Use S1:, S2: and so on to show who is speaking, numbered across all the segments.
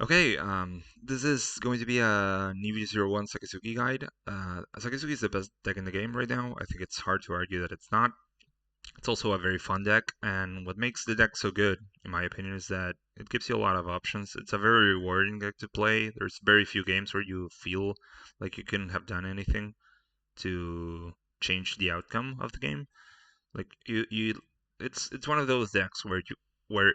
S1: Okay, this is going to be a EB-01 Sakazuki guide. Sakazuki is the best deck in the game right now. I think it's hard to argue that it's not. It's also a very fun deck, and what makes the deck so good, in my opinion, is that it gives you a lot of options. It's a very rewarding deck to play. There's very few games where you feel like you couldn't have done anything to change the outcome of the game. Like it's one of those decks where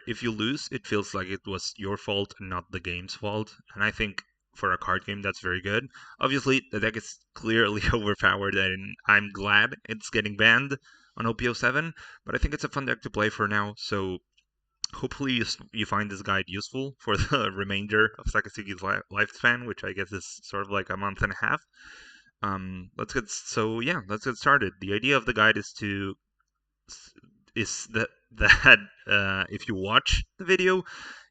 S1: if you lose, it feels like it was your fault and not the game's fault. And I think for a card game, that's very good. Obviously, the deck is clearly overpowered, and I'm glad it's getting banned on OPO7. But I think it's a fun deck to play for now. So hopefully you find this guide useful for the remainder of Sakazuki's lifespan, which I guess is sort of like a month and a half. Let's get started. The idea of the guide is that if you watch the video,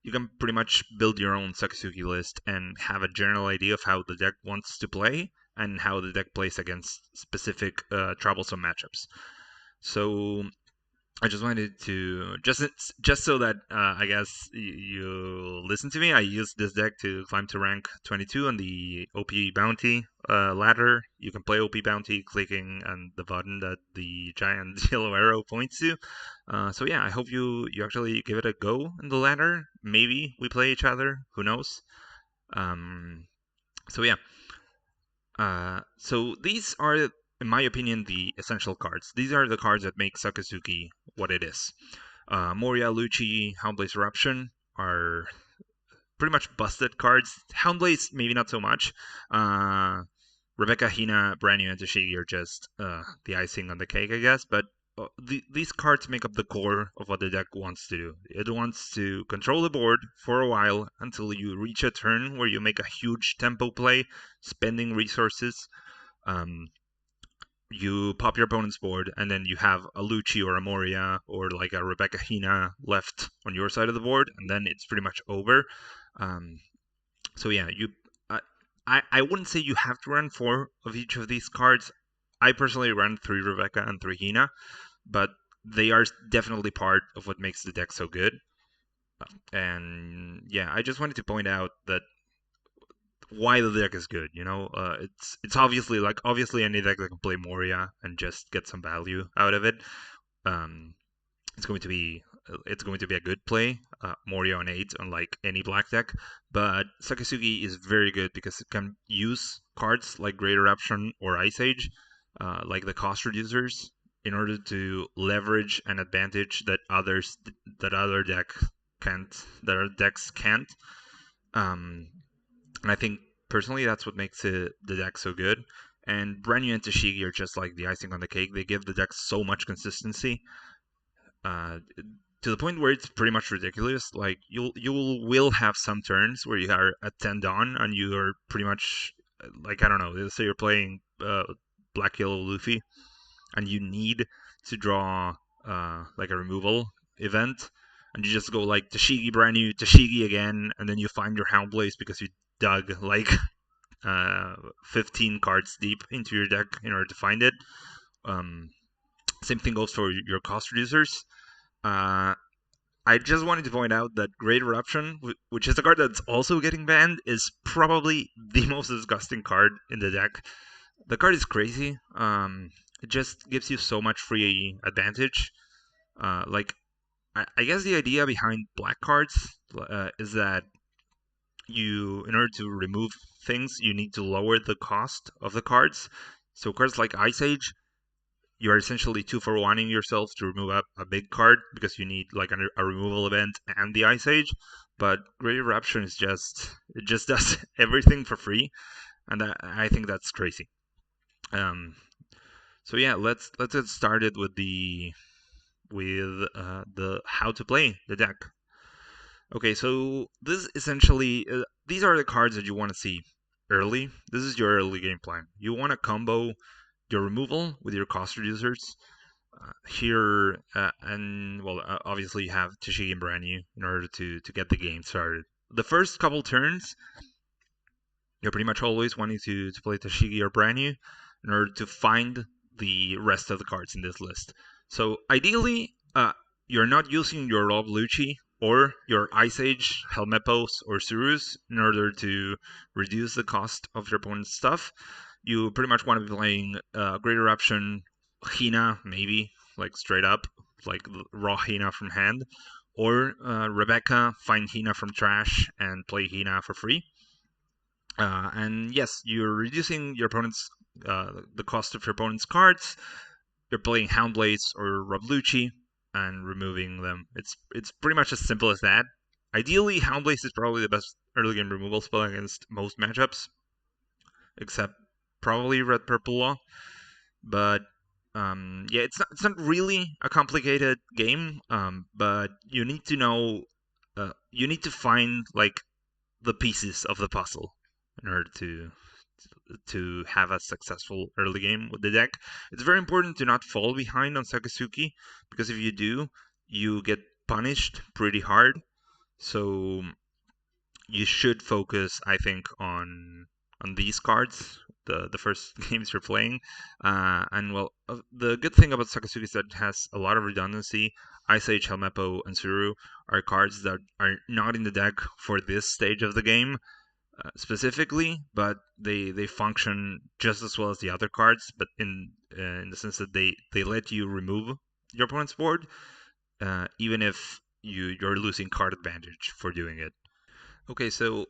S1: you can pretty much build your own Sakazuki list and have a general idea of how the deck wants to play and how the deck plays against specific troublesome matchups. So I just wanted to just so that I guess you listen to me. I used this deck to climb to rank 22 on the OP Bounty ladder. You can play OP Bounty clicking on the button that the giant yellow arrow points to. So yeah, I hope you actually give it a go in the ladder. Maybe we play each other. Who knows? Um, so yeah. So these are, in my opinion, the essential cards. These are the cards that make Sakazuki what it is. Moria, Lucci, Houndblaze Eruption are pretty much busted cards. Houndblaze, maybe not so much. Rebecca, Hina, Brand New, and Toshigi are just the icing on the cake, I guess. But these cards make up the core of what the deck wants to do. It wants to control the board for a while until you reach a turn where you make a huge tempo play, spending resources. Um, you pop your opponent's board, and then you have a Lucci or a Moria or like a Rebecca Hina left on your side of the board, and then it's pretty much over. Um, so yeah, I, I wouldn't say you have to run four of each of these cards. I personally run three Rebecca and three Hina, but they are definitely part of what makes the deck so good. And yeah, I just wanted to point out that why the deck is good. It's obviously any deck that can play Moria and just get some value out of it. Um, it's going to be it's going to be a good play. Moria on 8, unlike any black deck. But Sakazuki is very good because it can use cards like Great Eruption or Ice Age, like the cost reducers, in order to leverage an advantage that other other decks can't. Um, and I think personally that's what makes the deck so good. And Brand New and Toshigi are just like the icing on the cake. They give the deck so much consistency, uh, to the point where it's pretty much ridiculous. Like you will have some turns where you are at 10 Dawn and you are pretty much like, I don't know. Let's say you're playing Black Yellow Luffy and you need to draw like a removal event, and you just go like Toshigi, Brand New, Toshigi again, and then you find your Houndblaze because you dug like 15 cards deep into your deck in order to find it. Um, Same thing goes for your cost reducers. Uh, I just wanted to point out that Great Eruption, which is a card that's also getting banned, is probably the most disgusting card in the deck. The card is crazy. It just gives you so much free advantage. Like, I guess the idea behind black cards is that in order to remove things, you need to lower the cost of the cards. So cards like Ice Age, you're essentially two for oneing yourself to remove a big card because you need like a removal event and the Ice Age. But Great Eruption is it just does everything for free, and I think that's crazy. Um, so yeah, let's get started with the how to play the deck. Okay, so this essentially these are the cards that you want to see early. This is your early game plan. You want to combo your removal with your cost reducers. Here and well, obviously you have Toshigi and Brand New in order to get the game started. The first couple turns, you're pretty much always wanting to play Toshigi or Brand New in order to find the rest of the cards in this list. So ideally, you're not using your Rob Lucci or your Ice Age, Helmeppos, or Surus in order to reduce the cost of your opponent's stuff. You pretty much want to be playing Great Eruption, Hina, maybe, like straight up, like raw Hina from hand, or Rebecca, find Hina from trash and play Hina for free. And yes, you're reducing your opponent's the cost of your opponent's cards. You're playing Houndblades or Rabluchi and removing them. It's pretty much as simple as that. Ideally, Houndblades is probably the best early game removal spell against most matchups, except probably Red Purple Law. But yeah, it's not really a complicated game. But you need to know, you need to find like the pieces of the puzzle in order to have a successful early game with the deck. It's very important to not fall behind on Sakazuki, because if you do, you get punished pretty hard. So you should focus, I think, on these cards, the first games you're playing. And well, the good thing about Sakazuki is that it has a lot of redundancy. Ice Age, Helmeppo, and Suru are cards that are not in the deck for this stage of the game specifically, but they function just as well as the other cards, but in the sense that they let you remove your opponent's board, even if you're losing card advantage for doing it. Okay, so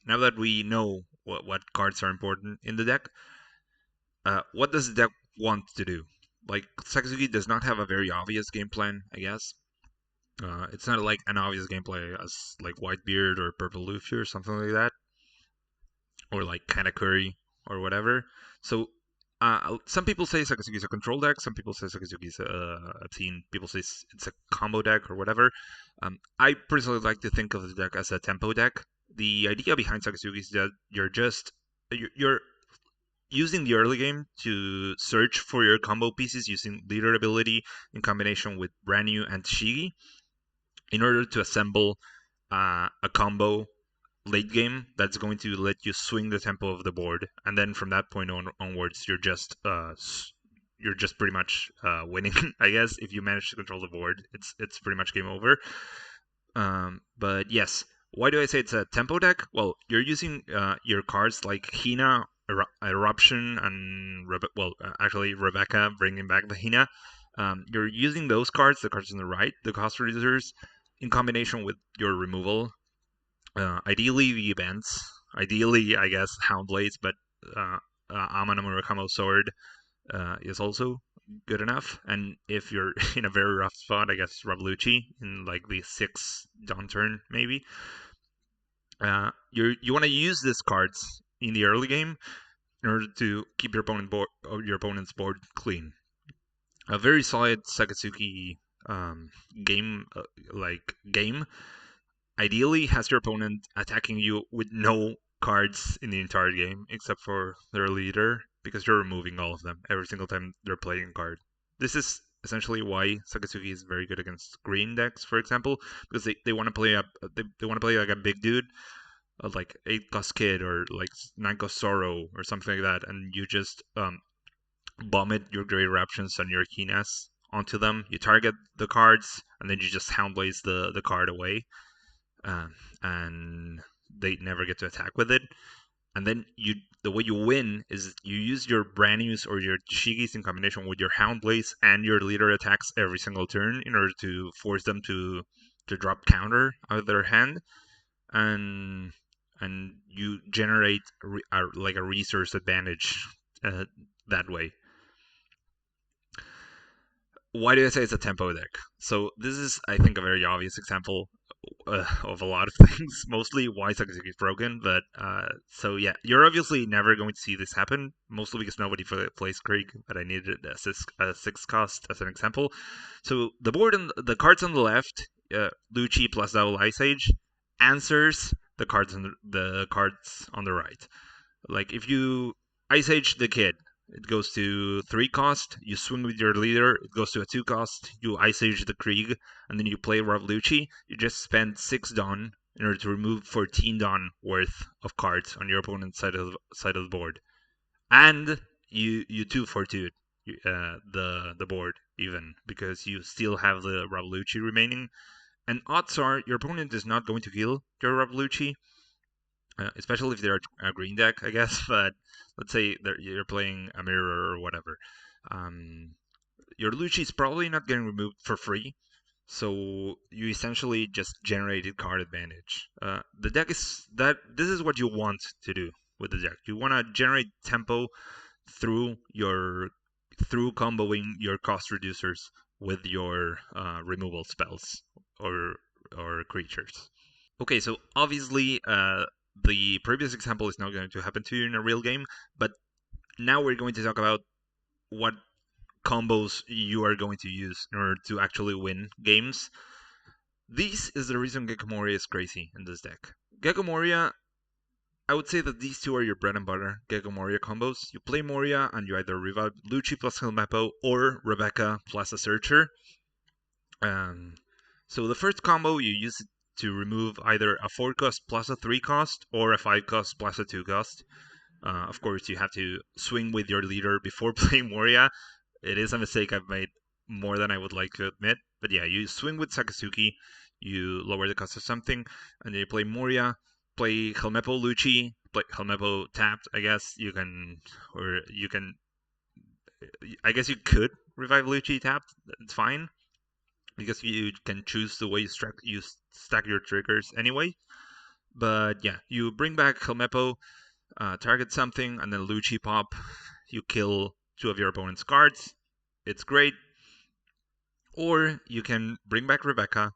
S1: now that we know what cards are important in the deck, what does the deck want to do? Like, Sakazuki does not have a very obvious game plan, I guess. It's not like an obvious gameplay as like Whitebeard or Purple Luffy or something like that, or like Kanakuri or whatever. So some people say Sakazuki is a control deck. Some people say Sakazuki is I've seen people say it's a combo deck or whatever. I personally like to think of the deck as a tempo deck. The idea behind Sakazuki is that you're using the early game to search for your combo pieces using leader ability in combination with Ranyu and Shigi in order to assemble a combo late game that's going to let you swing the tempo of the board, and then from that point onwards, you're just pretty much winning. I guess if you manage to control the board, it's pretty much game over. But yes, why do I say it's a tempo deck? Well, you're using your cards like Hina, Eruption, and actually Rebecca, bringing back the Hina. You're using those cards, the cards on the right, the cost reducers, in combination with your removal. Ideally, the events. Ideally, I guess, Houndblades, but Amano Murakamo Sword is also good enough. And if you're in a very rough spot, I guess Rabluchi in like the 6 dawn turn, maybe. You want to use these cards in the early game in order to keep your opponent's board clean. A very solid Sakazuki game, game ideally has your opponent attacking you with no cards in the entire game except for their leader, because you're removing all of them every single time they're playing a card. This is essentially why Sakazuki is very good against green decks, for example, because they want to play they want to play like a big dude, like 8 cost Kid or like 9 cost Sorrow or something like that, and you just vomit your Great Eruptions and your Kinas onto them. You target the cards, and then you just Houndblaze the card away, uh, and they never get to attack with it. And then the way you win is you use your Branius or your Shigis in combination with your Houndblaze and your leader attacks every single turn in order to force them to drop counter out of their hand, and you generate like a resource advantage that way. Why do I say it's a tempo deck? So this is, I think, a very obvious example of a lot of things, mostly why Sakazuki is broken. But so yeah, you're obviously never going to see this happen, mostly because nobody plays Krieg. But I needed a 6 cost as an example. So the board and the cards on the left, Lucci plus Double Ice Age, answers the cards on the right. Like if you Ice Age the Kid, it goes to 3 cost. You swing with your leader. It goes to a 2 cost. You Ice Age the Krieg, and then you play Ravluchi. You just spend 6 Dawn in order to remove 14 Dawn worth of cards on your opponent's side of the board, and you 2 for 2 the board even, because you still have the Ravluchi remaining, And odds are your opponent is not going to kill your Revolucci, especially if they're a green deck, I guess. But let's say you're playing a mirror or whatever. Um, your Lucci is probably not getting removed for free, so you essentially just generated card advantage. The deck is that this is what you want to do with the deck. You want to generate tempo through your through comboing your cost reducers with your removal spells or creatures. Okay, so obviously the previous example is not going to happen to you in a real game, but now we're going to talk about what combos you are going to use in order to actually win games. This is the reason Gecko Moria is crazy in this deck. Gecko Moria, I would say that these two are your bread and butter Gecko Moria combos. You play Moria and you either revive Lucci plus Helmeppo or Rebecca plus a Searcher. Um, so the first combo you use it to remove either a 4 cost plus a 3 cost or a 5 cost plus a 2 cost. Of course, you have to swing with your leader before playing Moria. It is a mistake I've made more than I would like to admit. But yeah, you swing with Sakazuki, you lower the cost of something, and then you play Moria, play Helmeppo Lucci, play Helmeppo tapped, I guess. I guess you could revive Lucci tapped. It's fine because you can choose the way you stack your triggers anyway. But yeah, you bring back Helmeppo, target something, and then Lucci pop. You kill two of your opponent's cards. It's great. Or you can bring back Rebecca,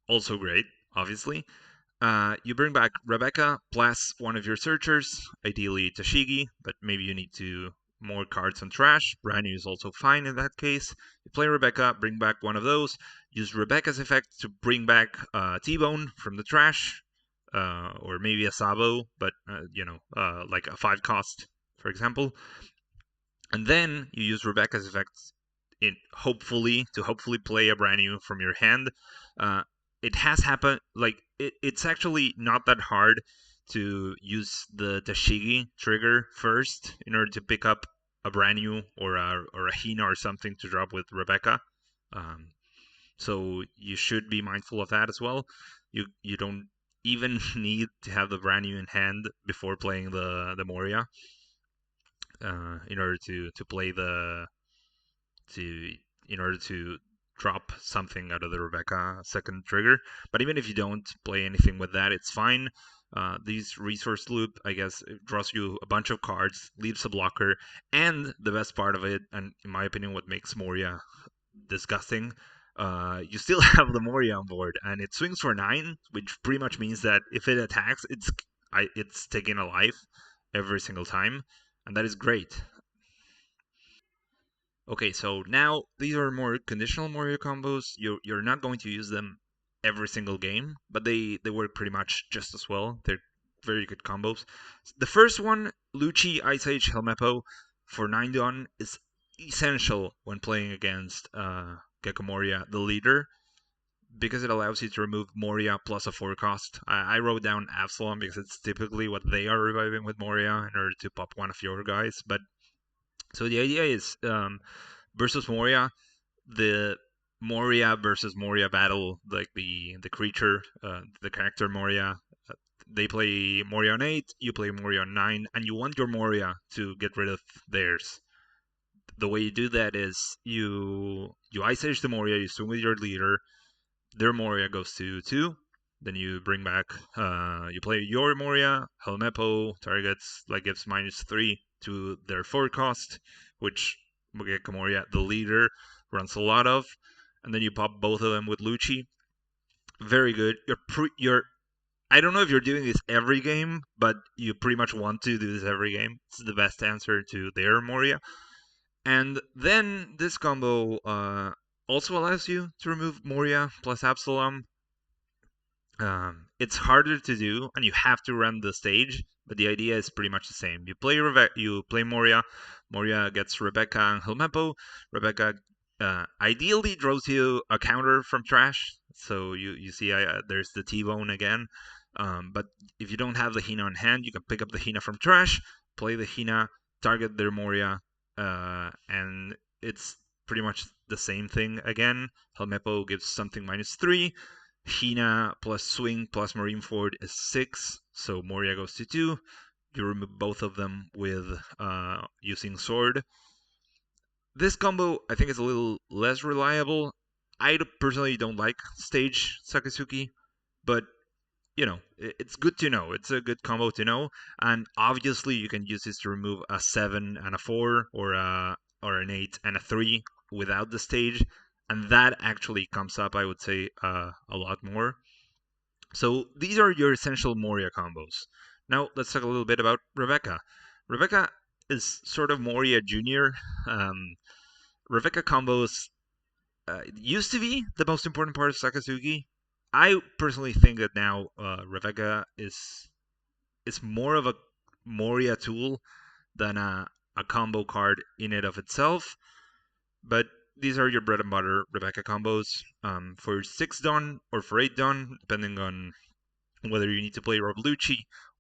S1: also great, obviously. You bring back Rebecca plus one of your searchers, ideally Tashigi, but maybe you need to more cards on trash. Brand new is also fine in that case. You play Rebecca, bring back one of those, use Rebecca's effect to bring back T-Bone from the trash, or maybe a Sabo, but like a 5 cost, for example. And then you use Rebecca's effect to hopefully play a brand new from your hand. Uh, it has happened. Like it's actually not that hard to use the Tashigi trigger first in order to pick up a brand new or a Hina or something to drop with Rebecca. Um, so you should be mindful of that as well. You don't even need to have the brand new in hand before playing the Moria in order to play to in order to drop something out of the Rebecca second trigger. But even if you don't play anything with that, it's fine. This resource loop, I guess, it draws you a bunch of cards, leaves a blocker, and the best part of it, and in my opinion, what makes Moria disgusting, you still have the Moria on board, and it swings for 9, which pretty much means that if it attacks, it's taking a life every single time, and that is great. Okay, so now these are more conditional Moria combos. You're not going to use them every single game, but they work pretty much just as well. They're very good combos. The first one, Lucci Ice Age Helmeppo for 9 Dawn, is essential when playing against Gecko Moria, the leader, because it allows you to remove Moria plus a 4 cost. I wrote down Absalom because it's typically what they are reviving with Moria in order to pop one of your guys. But so the idea is versus Moria, the Moria versus Moria battle, like the creature, the character Moria. They play Moria on 8, you play Moria on 9, and you want your Moria to get rid of theirs. The way you do that is you Ice Age the Moria, you swing with your leader, their Moria goes to 2, then you bring back, you play your Moria, Helmeppo targets, like gives -3 to their 4 cost, which Gecko Moria, the leader, runs a lot of, and then you pop both of them with Lucci. Very good. You're I don't know if you're doing this every game, but you pretty much want to do this every game. It's the best answer to their Moria. And then this combo also allows you to remove Moria plus Absalom. It's harder to do, and you have to run the stage, but the idea is pretty much the same. You play Moria. Moria gets Rebecca and Helmeppo. Rebecca ideally draws you a counter from trash, so you see there's the T-Bone again. But if you don't have the Hina on hand, you can pick up the Hina from trash, play the Hina, target their Moria, and it's pretty much the same thing again. Helmeppo gives something -3. Hina plus swing plus Marineford is 6, so Moria goes to 2. You remove both of them with using sword. This combo, I think, is a little less reliable. I personally don't like stage Sakazuki, but it's good to know. It's a good combo to know, and obviously you can use this to remove a 7 and a 4, or an 8 and a 3 without the stage, and that actually comes up, I would say, a lot more. So these are your essential Moria combos. Now let's talk a little bit about Rebecca. Rebecca is sort of Moria Junior. Um, Rebecca combos used to be the most important part of Sakazuki. I personally think that now Rebecca is more of a Moria tool than a combo card in and of itself. But these are your bread and butter Rebecca combos. For 6 Dawn or for 8 Dawn, depending on whether you need to play Roblucci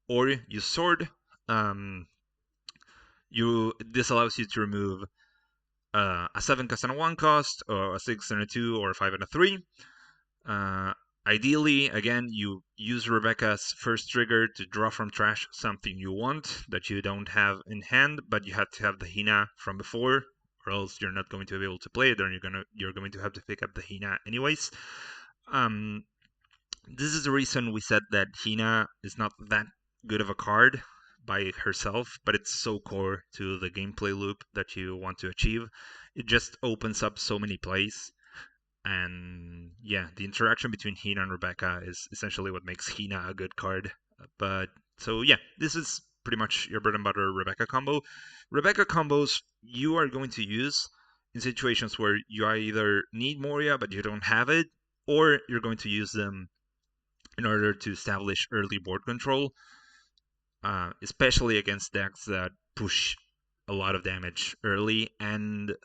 S1: or use Sword. Um, this allows you to remove a 7 cost and a 1 cost, or a 6 and a 2, or a 5 and a 3. Uh, Ideally, again, you use Rebecca's first trigger to draw from trash something you want that you don't have in hand, but you have to have the Hina from before, or else you're not going to be able to play it, and you're going to have to pick up the Hina anyways. Um, this is the reason we said that Hina is not that good of a card by herself, but it's so core to the gameplay loop that you want to achieve. It just opens up so many plays. And yeah, the interaction between Hina and Rebecca is essentially what makes Hina a good card. But so yeah, this is pretty much your bread and butter Rebecca combo. Rebecca combos you are going to use in situations where you either need Moria but you don't have it, or you're going to use them in order to establish early board control, especially against decks that push a lot of damage early, and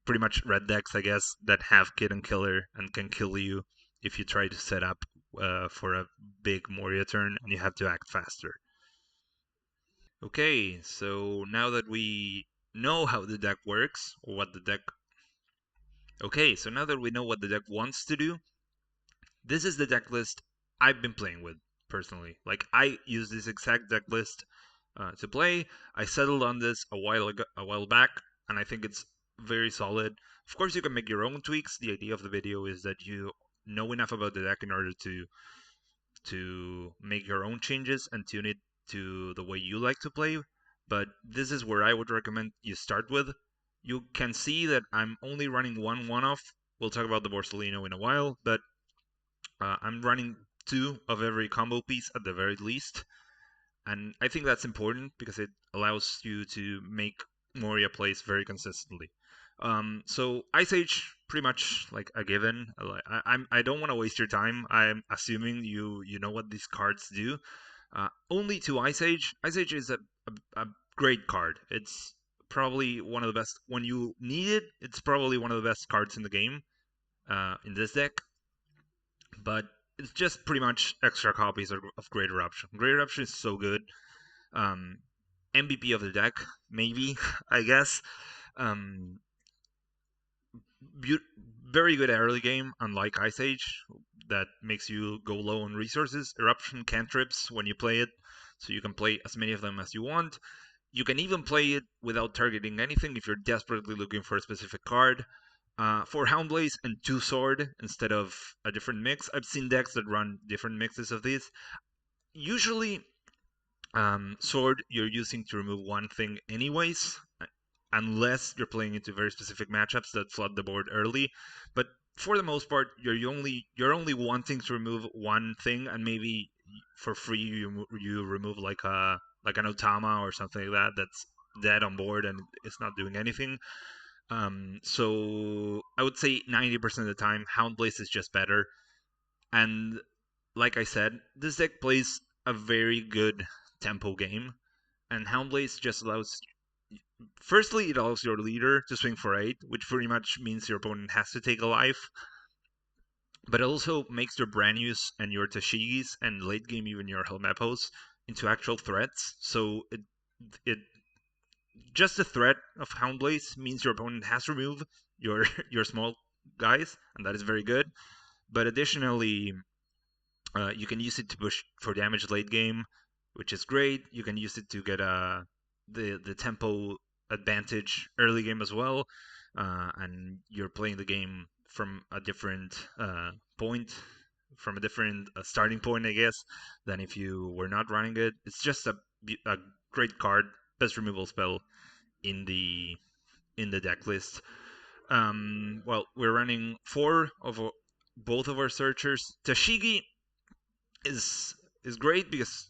S1: pretty much red decks, I guess, that have Kid and Killer and can kill you if you try to set up for a big Moria turn and you have to act faster. Okay, so now that we know how the deck works, or what the deck. Okay, so now that we know what the deck wants to do, this is the deck list I've been playing with personally. Like, I use this exact deck list to play. I settled on this a while back, and I think it's very solid. Of course, you can make your own tweaks. The idea of the video is that you know enough about the deck in order to make your own changes and tune it to the way you like to play. But this is where I would recommend you start with. You can see that I'm only running one off. We'll talk about the Borsellino in a while, but I'm running 2 of every combo piece at the very least. And I think that's important because it allows you to make Moria plays very consistently. So Ice Age, pretty much like a given. I don't want to waste your time. I'm assuming you know what these cards do. Only to Ice Age. Ice Age is a great card. It's probably one of the best when you need it. It's probably one of the best cards in the game in this deck. But it's just pretty much extra copies of Great Eruption. Great Eruption is so good. Um, MVP of the deck, maybe, I guess. Um, Very good early game, unlike Ice Age, that makes you go low on resources. Eruption cantrips when you play it, so you can play as many of them as you want. You can even play it without targeting anything if you're desperately looking for a specific card. For Houndblaze and 2 Sword instead of a different mix, I've seen decks that run different mixes of these. Usually, Sword you're using to remove one thing anyways, unless you're playing into very specific matchups that flood the board early. But for the most part, you're only wanting to remove one thing, and maybe for free you remove like an Otama or something like that that's dead on board and it's not doing anything. So I would say 90% of the time, Houndblaze is just better. And like I said, this deck plays a very good tempo game, and Houndblaze just allows. Firstly, it allows your leader to swing for 8, which pretty much means your opponent has to take a life. But it also makes your Branius and your Tashigis and late game even your Helmeppos into actual threats. So it just the threat of Houndblaze means your opponent has to remove your your small guys, and that is very good. But additionally, you can use it to push for damage late game, which is great. You can use it to get the tempo advantage early game as well, and you're playing the game from a different point, from a different starting point, I guess, than if you were not running it. It's just a great card, best removal spell in the deck list. Well, we're running both of our searchers. Tashigi is is great because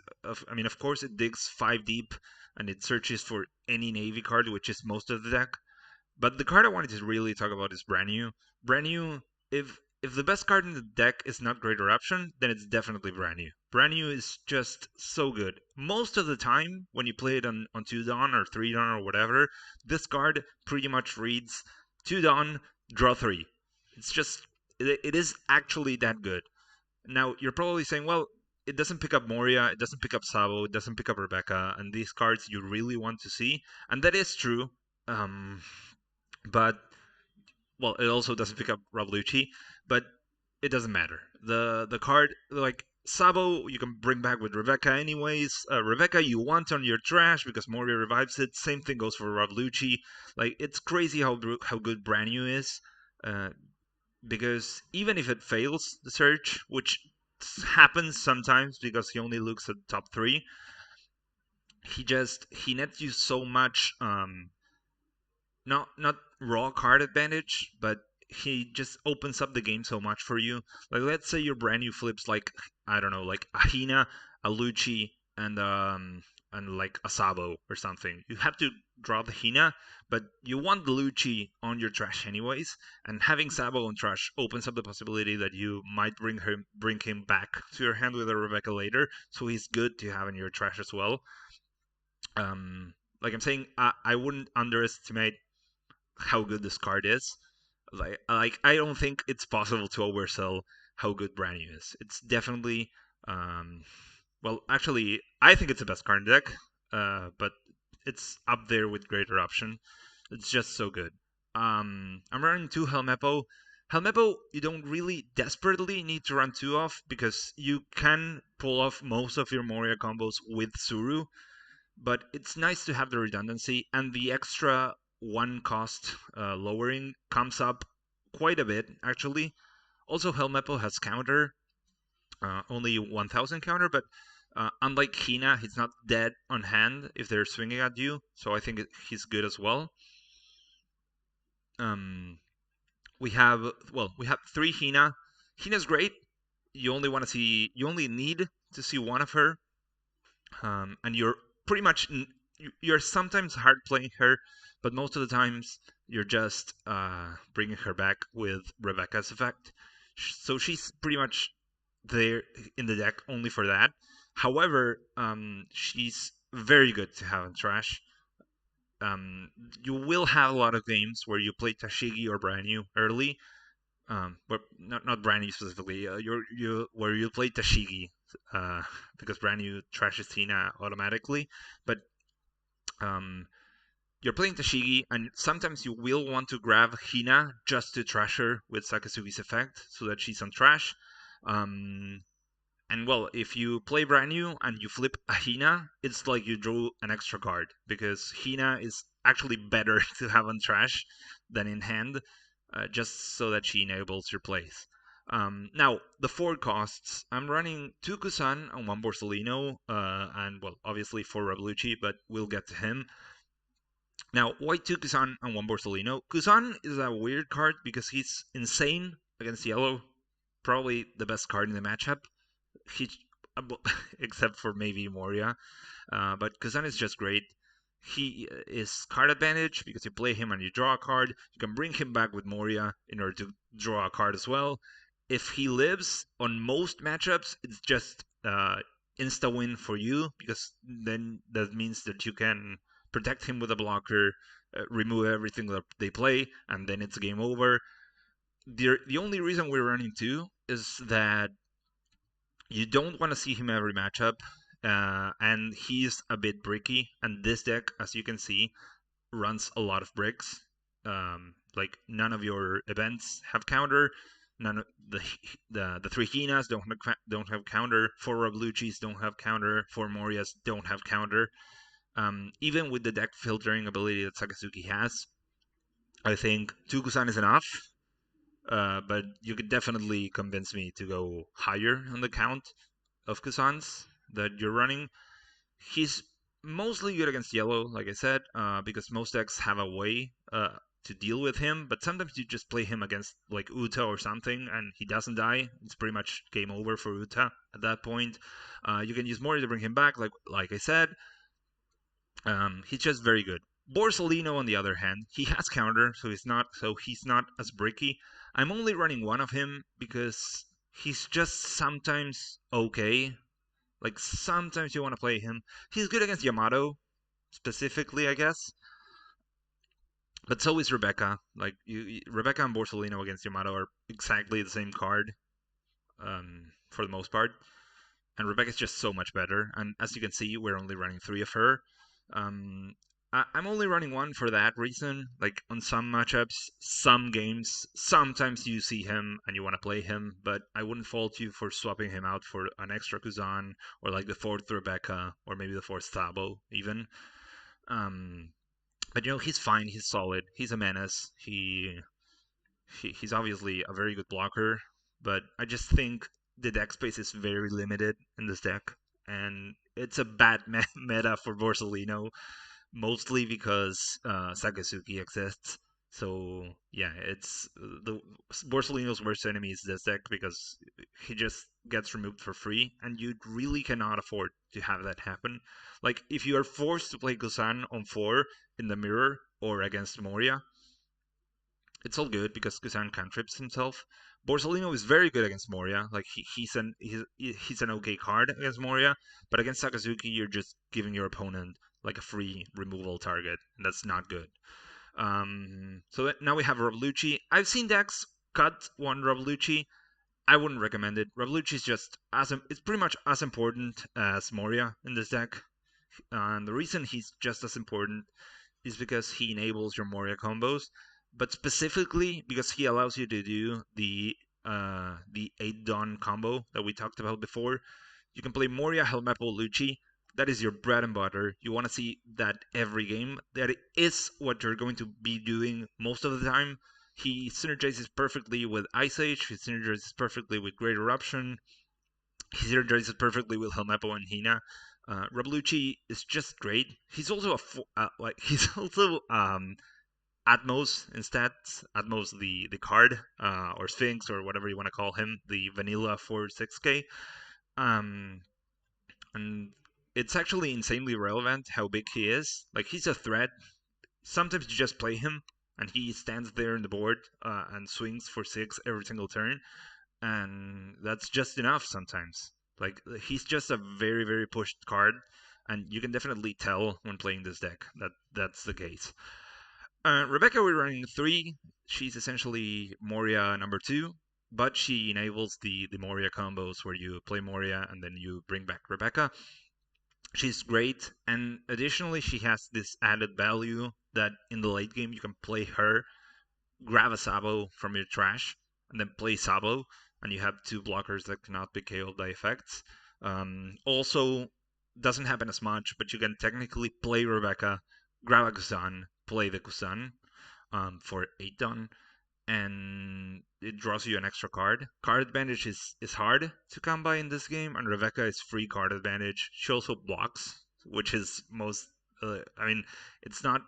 S1: I mean, of course, it digs 5 deep and it searches for any navy card, which is most of the deck. But the card I wanted to really talk about is Brand New. Brand New, if the best card in the deck is not Great Eruption, then it's definitely Brand New. Brand New is just so good. Most of the time, when you play it on 2 Dawn or 3 Dawn or whatever, this card pretty much reads 2 Dawn, draw 3. It's just, it is actually that good. Now, you're probably saying, well, it doesn't pick up Moria, it doesn't pick up Sabo, it doesn't pick up Rebecca, and these cards you really want to see. And that is true. Um, but, well, it also doesn't pick up Rablucci, but it doesn't matter. The card, like, Sabo, you can bring back with Rebecca anyways. Rebecca, you want on your trash because Moria revives it. Same thing goes for Rablucci. Like, it's crazy how good Brand New is. Uh, because even if it fails the search, which happens sometimes because he only looks at top three, he nets you so much not raw card advantage, but he just opens up the game so much for you. Like, let's say your Brand New flips, like, I don't know, like a Hina, a Lucci, and like a Sabo or something. You have to draw the Hina, but you want the Lucci on your trash anyways. And having Sabo on trash opens up the possibility that you might bring him back to your hand with a Rebecca later. So he's good to have in your trash as well. Like I'm saying, I wouldn't underestimate how good this card is. Like I don't think it's possible to oversell how good Brand New is. It's definitely um, well, actually, I think it's the best card in the deck, but it's up there with Greater Option. It's just so good. I'm running 2 Helmeppo. Helmeppo, you don't really desperately need to run 2 off because you can pull off most of your Moria combos with Suru, but it's nice to have the redundancy, and the extra 1 cost lowering comes up quite a bit, actually. Also, Helmeppo has counter, only 1000 counter, but unlike Hina, he's not dead on hand if they're swinging at you, so I think he's good as well. Um, we have 3 Hina. Hina's great. You only need to see one of her, and you're pretty much you're sometimes hard playing her, but most of the times you're just bringing her back with Rebecca's effect. So she's pretty much there in the deck only for that. However, she's very good to have in trash. Um, you will have a lot of games where you play Tashigi or Brand New early, but not Brand New specifically. You where you play Tashigi, uh, because Brand New trashes Tina automatically. But um, you're playing Tashigi, and sometimes you will want to grab Hina just to trash her with Sakazuki's effect, so that she's on trash. Um, and well, if you play Brand New and you flip a Hina, it's like you drew an extra card because Hina is actually better to have on trash than in hand, just so that she enables your plays. Now, the 4 costs. I'm running 2 Kusan and 1 Borsellino, and well, obviously 4 Revolucci, but we'll get to him. Now, why 2 Kusan and 1 Borsellino? Kusan is a weird card because he's insane against yellow. Probably the best card in the matchup. He, except for maybe Moria. But Kazan is just great. He is card advantage because you play him and you draw a card. You can bring him back with Moria in order to draw a card as well. If he lives on most matchups, it's just insta win for you because then that means that you can protect him with a blocker, remove everything that they play, and then it's game over. The only reason we're running 2 is that you don't want to see him every matchup, and he's a bit bricky. And this deck, as you can see, runs a lot of bricks. Like none of your events have counter, None of the three Hinas don't have counter. Four Revoluchis don't have counter. Four Morias don't have counter. Even with the deck filtering ability that Sakazuki has, I think two Kusan is enough. But you could definitely convince me to go higher on the count of Kusans that you're running. He's mostly good against yellow, like I said, because most decks have a way to deal with him. But sometimes you just play him against like Uta or something, and he doesn't die. It's pretty much game over for Uta at that point. You can use Moria to bring him back, like I said. He's just very good. Borsalino, on the other hand, he has counter, so he's not as bricky. I'm only running one of him because he's just sometimes okay. Like sometimes you want to play him. He's good against Yamato specifically, I guess. But so is Rebecca. Like Rebecca and Borsalino against Yamato are exactly the same card for the most part. And Rebecca's just so much better. And as you can see, we're only running three of her. Um, I'm only running one for that reason. Like on some matchups, some games, sometimes you see him and you want to play him, but I wouldn't fault you for swapping him out for an extra Kuzan or like the fourth Rebecca or maybe the fourth Thabo even. Um, but he's fine. He's solid. He's a menace. He's obviously a very good blocker, but I just think the deck space is very limited in this deck, and it's a bad meta for Borsalino, mostly because Sakazuki exists. So yeah, it's the Borsalino's worst enemy is this deck because he just gets removed for free, and you really cannot afford to have that happen. Like if you are forced to play Gusan on 4 in the mirror or against Moria, it's all good because Kusan cantrips himself. Borsalino is very good against Moria. Like he's an okay card against Moria, but against Sakazuki, you're just giving your opponent like a free removal target, and that's not good. Now we have Revolucci. I've seen decks cut one Revolucci. I wouldn't recommend it. Revolucci is just it's pretty much as important as Moria in this deck, and the reason he's just as important is because he enables your Moria combos, but specifically because he allows you to do the 8 Dawn combo that we talked about before. You can play Moria, Helmeppo, Lucci. That is your bread and butter. You want to see that every game. That is what you're going to be doing most of the time. He synergizes perfectly with Ice Age. He synergizes perfectly with Great Eruption. He synergizes perfectly with Helmeppo and Hina. Rablucci is just great. He's also he's also Atmos in stats. Atmos the card or Sphinx or whatever you want to call him, the vanilla for 6K. Um, and it's actually insanely relevant how big he is. Like he's a threat. Sometimes you just play him and he stands there in the board and swings for 6 every single turn, and that's just enough sometimes. Like he's just a very very pushed card, and you can definitely tell when playing this deck that that's the case. Rebecca, we're running 3. She's essentially Moria number 2, but she enables the Moria combos where you play Moria and then you bring back Rebecca. She's great, and additionally she has this added value that in the late game you can play her, grab a Sabo from your trash, and then play Sabo, and you have 2 blockers that cannot be KO'd by effects. Also, doesn't happen as much, but you can technically play Rebecca, grab a Kusan, play the Kusan for 8 done, and it draws you an extra card. Card advantage is hard to come by in this game, and Rebecca is free card advantage. She also blocks, which is most. I mean, it's not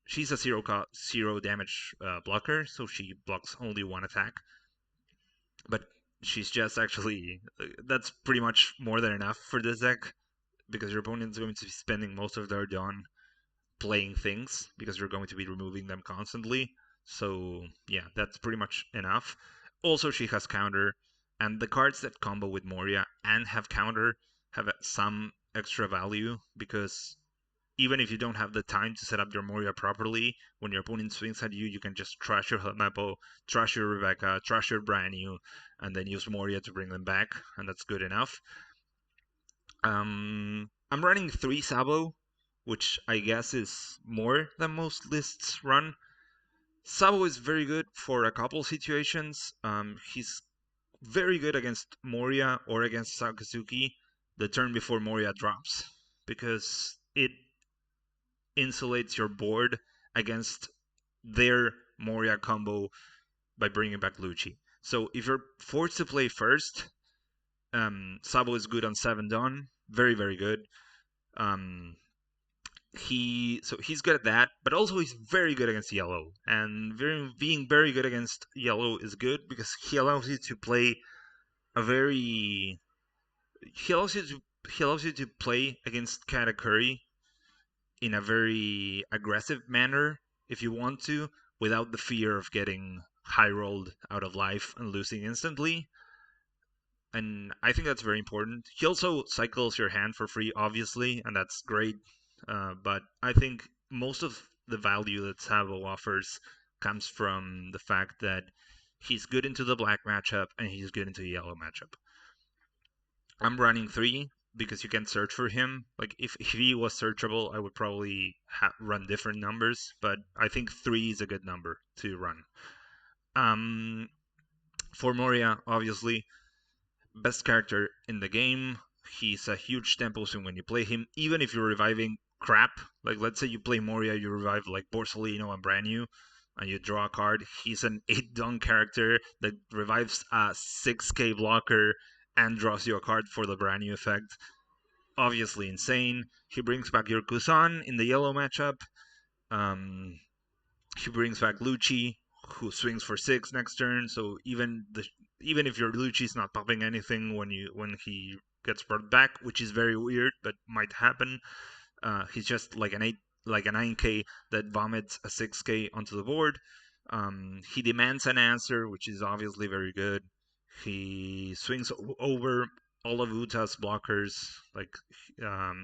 S1: she's a zero damage blocker, so she blocks only one attack. But she's just actually that's pretty much more than enough for this deck because your opponent's going to be spending most of their dawn playing things because you're going to be removing them constantly. So yeah, that's pretty much enough. Also, she has counter, and the cards that combo with Moria and have counter have some extra value because even if you don't have the time to set up your Moria properly, when your opponent swings at you, you can just trash your Helmeppo, trash your Rebecca, trash your brand new, and then use Moria to bring them back, and that's good enough. I'm running 3 Sabo, which I guess is more than most lists run. Sabo is very good for a couple situations. He's very good against Moria or against Sakazuki the turn before Moria drops because it insulates your board against their Moria combo by bringing back Lucci. So if you're forced to play first, Sabo is good on 7 Dawn. Very, very good. Um, he's good at that, but also he's very good against yellow. And being very good against yellow is good because he allows you to play a very he allows you to he allows you to play against Katakuri in a very aggressive manner if you want to, without the fear of getting high rolled out of life and losing instantly. And I think that's very important. He also cycles your hand for free, obviously, and that's great. But I think most of the value that Sabo offers comes from the fact that he's good into the black matchup and he's good into the yellow matchup. I'm running 3 because you can search for him. Like if he was searchable, I would probably run different numbers, but I think 3 is a good number to run. Um, for Moria, obviously, best character in the game. He's a huge tempo swing when you play him, even if you're reviving crap. Like let's say you play Moria, you revive like Borsalino and brand new, and you draw a card. He's an 8 dunk character that revives a 6k blocker and draws you a card for the brand new effect. Obviously insane. He brings back your Kusan in the yellow matchup. Um, he brings back Lucci, who swings for 6 next turn. So even if your Lucci's not popping anything when he gets brought back, which is very weird, but might happen, he's just like a 9k that vomits a 6k onto the board. He demands an answer, which is obviously very good. He swings over all of Uta's blockers. Like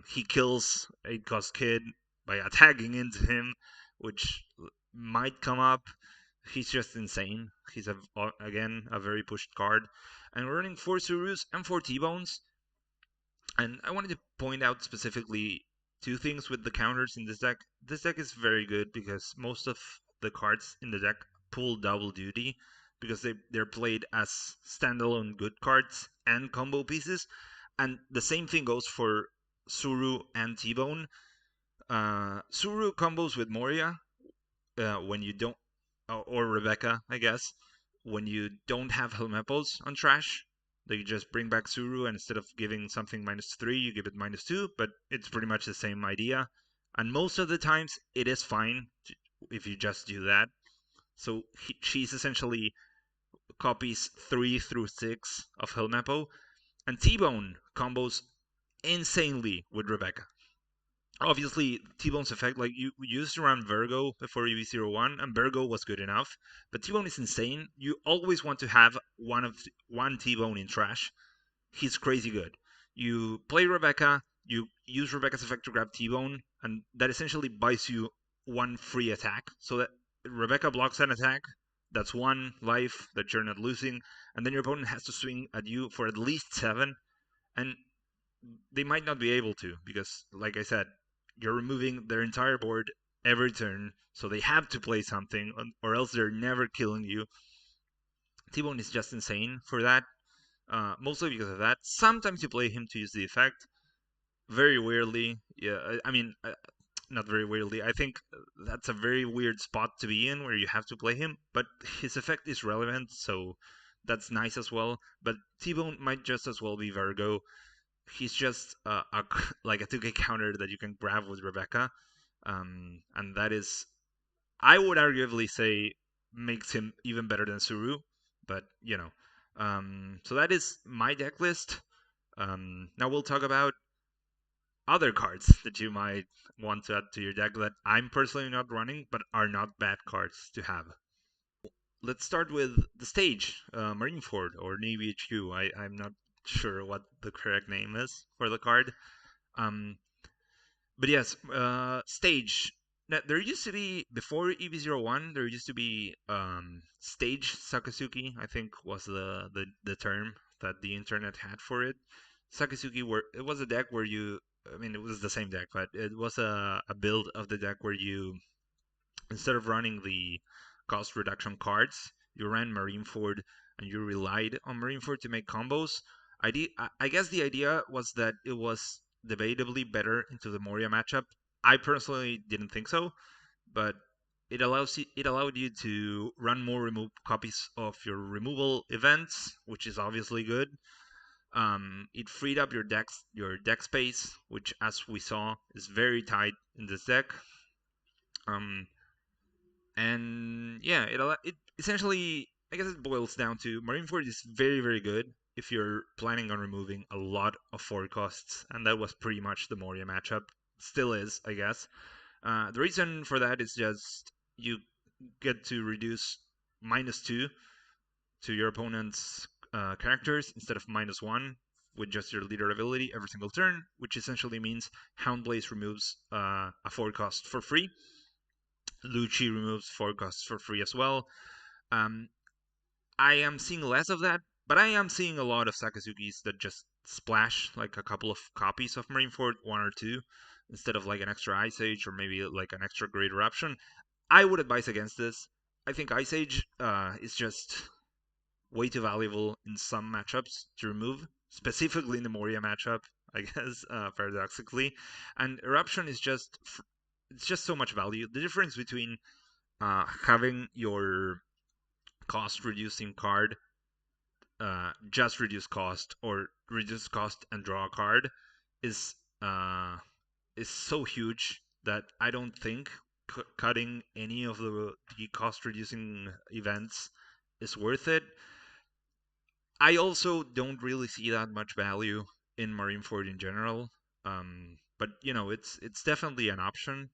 S1: he kills 8 cost kid by attacking into him, which might come up. He's just insane. He's again a very pushed card, and we're running 4 Surus and 4 T-Bones. And I wanted to point out specifically 2 things with the counters in this deck. This deck is very good because most of the cards in the deck pull double duty because they're played as standalone good cards and combo pieces. And the same thing goes for Suru and T-Bone. Suru combos with Moria when you don't, or Rebecca, I guess, when you don't have Helmepos on trash. They just bring back Suru, and instead of giving something -3, you give it -2, but it's pretty much the same idea. And most of the times, it is fine if you just do that. So she's essentially copies 3 through 6 of Helmepo, and T-Bone combos insanely with Rebecca. Obviously, T-Bone's effect, like you used to run Virgo before EB-01, and Virgo was good enough, but T-Bone is insane. You always want to have one T-Bone in trash. He's crazy good. You play Rebecca, you use Rebecca's effect to grab T-Bone, and that essentially buys you one free attack. So that Rebecca blocks an attack, that's 1 life that you're not losing, and then your opponent has to swing at you for at least 7, and they might not be able to because, like I said, you're removing their entire board every turn, so they have to play something, or else they're never killing you. T-Bone is just insane for that, mostly because of that. Sometimes you play him to use the effect. Very weirdly, yeah, I mean, not very weirdly. I think that's a very weird spot to be in where you have to play him, but his effect is relevant, so that's nice as well. But T-Bone might just as well be Virgo. He's just like a 2k counter that you can grab with Rebecca, and that is, I would arguably say, makes him even better than Suru. But so that is my deck list. Now we'll talk about other cards that you might want to add to your deck that I'm personally not running, but are not bad cards to have. Let's start with the stage, Marineford or Navy HQ. I'm not sure what the correct name is for the card. Um, but yes, stage. Now, there used to be, before EB-01, there used to be stage Sakazuki, I think was the term that the internet had for it. Sakazuki, where it was a deck where I mean, it was the same deck, but it was a build of the deck where you, instead of running the cost reduction cards. You ran Marineford and you relied on Marineford to make combos. I guess the idea was that it was debatably better into the Moria matchup. I personally didn't think so, but it allowed you to run more remove copies of your removal events, which is obviously good. It freed up your deck space, which, as we saw, is very tight in this deck. Um, and yeah, it essentially, I guess it boils down to Marineford is very good if you're planning on removing a lot of 4 costs, and that was pretty much the Moria matchup. Still is, I guess. The reason for that is just you get to reduce -2 to your opponent's characters instead of -1 with just your leader ability every single turn, which essentially means Houndblaze removes a 4 cost for free. Lucci removes 4 costs for free as well. Um, I am seeing less of that, but I am seeing a lot of Sakazukis that just splash like a couple of copies of Marineford, 1 or 2, instead of like an extra Ice Age or maybe like an extra Great Eruption. I would advise against this. I think Ice Age is just way too valuable in some matchups to remove, specifically in the Moria matchup, I guess, paradoxically. And Eruption is just it's just so much value. The difference between having your cost reducing card just reduce cost or reduce cost and draw a card is uh, is so huge that I don't think cutting any of the cost reducing events is worth it. I also don't really see that much value in Marineford in general. But it's definitely an option,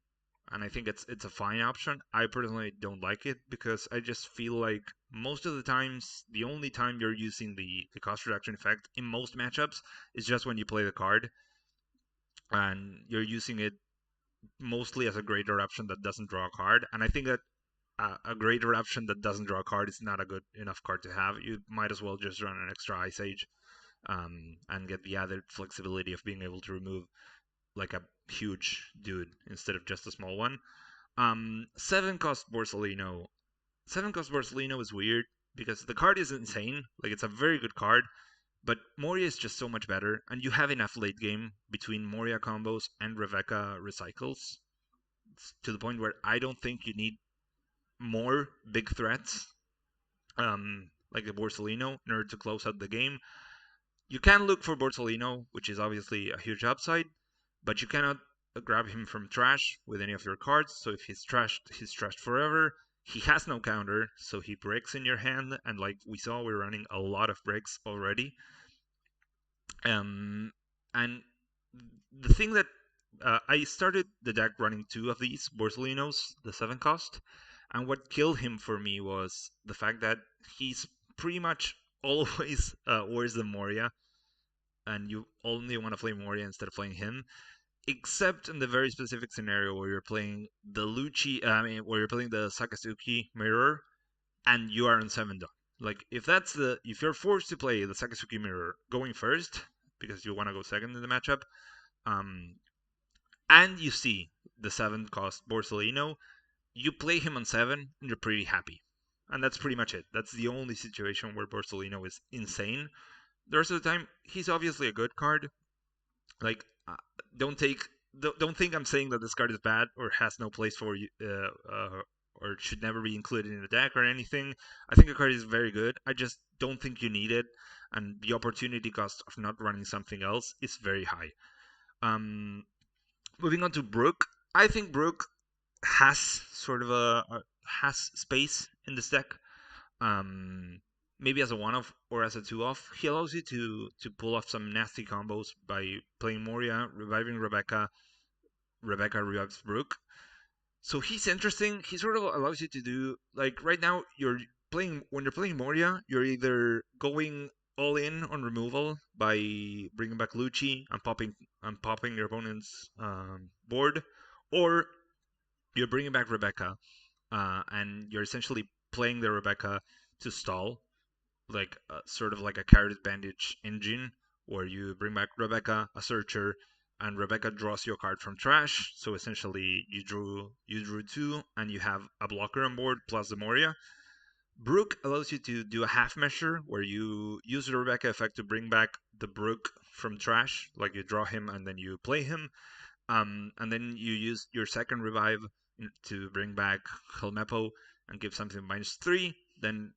S1: and I think it's a fine option. I personally don't like it because I just feel like most of the times the only time you're using the cost reduction effect in most matchups is just when you play the card, and you're using it mostly as a greater option that doesn't draw a card. And I think that a greater option that doesn't draw a card is not a good enough card to have. You might as well just run an extra Ice Age, and get the added flexibility of being able to remove like a huge dude instead of just a small one. 7 cost Borsalino. 7 cost Borsalino is weird because the card is insane. Like, it's a very good card, but Moria is just so much better, and you have enough late game between Moria combos and Rebecca recycles. It's to the point where I don't think you need more big threats, like the Borsalino, in order to close out the game. You can look for Borsalino, which is obviously a huge upside, but you cannot grab him from trash with any of your cards. So if he's trashed forever. He has no counter, so he breaks in your hand, and like we saw, we're running a lot of breaks already. And the thing that I started the deck running 2 of these Borsalinos, the 7 cost, and what killed him for me was the fact that he's pretty much always worse than Moria, and you only want to play Moria instead of playing him, except in the very specific scenario where you're playing the where you're playing the Sakazuki mirror and you are on 7 dot. Like, if you're forced to play the Sakazuki mirror going first because you want to go second in the matchup, um, and you see the 7 cost Borsalino, you play him on 7 and you're pretty happy. And that's pretty much it. That's the only situation where Borsalino is insane. The rest of the time, he's obviously a good card. Like, don't take don't think I'm saying that this card is bad or has no place for you, or should never be included in the deck or anything. I think the card is very good. I just don't think you need it, and the opportunity cost of not running something else is very high. Um, Moving on to Brook, I think Brook has sort of has space in this deck. Um, Maybe as a one off or as a two off. He allows you to pull off some nasty combos by playing Moria, reviving Rebecca. Rebecca revives Brook. So he's interesting. He sort of allows you to do, like, right now you're playing when you're playing Moria, you're either going all in on removal by bringing back Lucci and popping your opponent's board, or you're bringing back Rebecca, and you're essentially playing the Rebecca to stall, like sort of like a carrot bandage engine, where you bring back Rebecca, a searcher, and Rebecca draws your card from trash. So essentially, you drew two, and you have a blocker on board plus the Moria. Brook allows you to do a half measure where you use the Rebecca effect to bring back the Brook from trash, like you draw him and then you play him. And then you use your second revive to bring back Helmeppo and give something -3. Then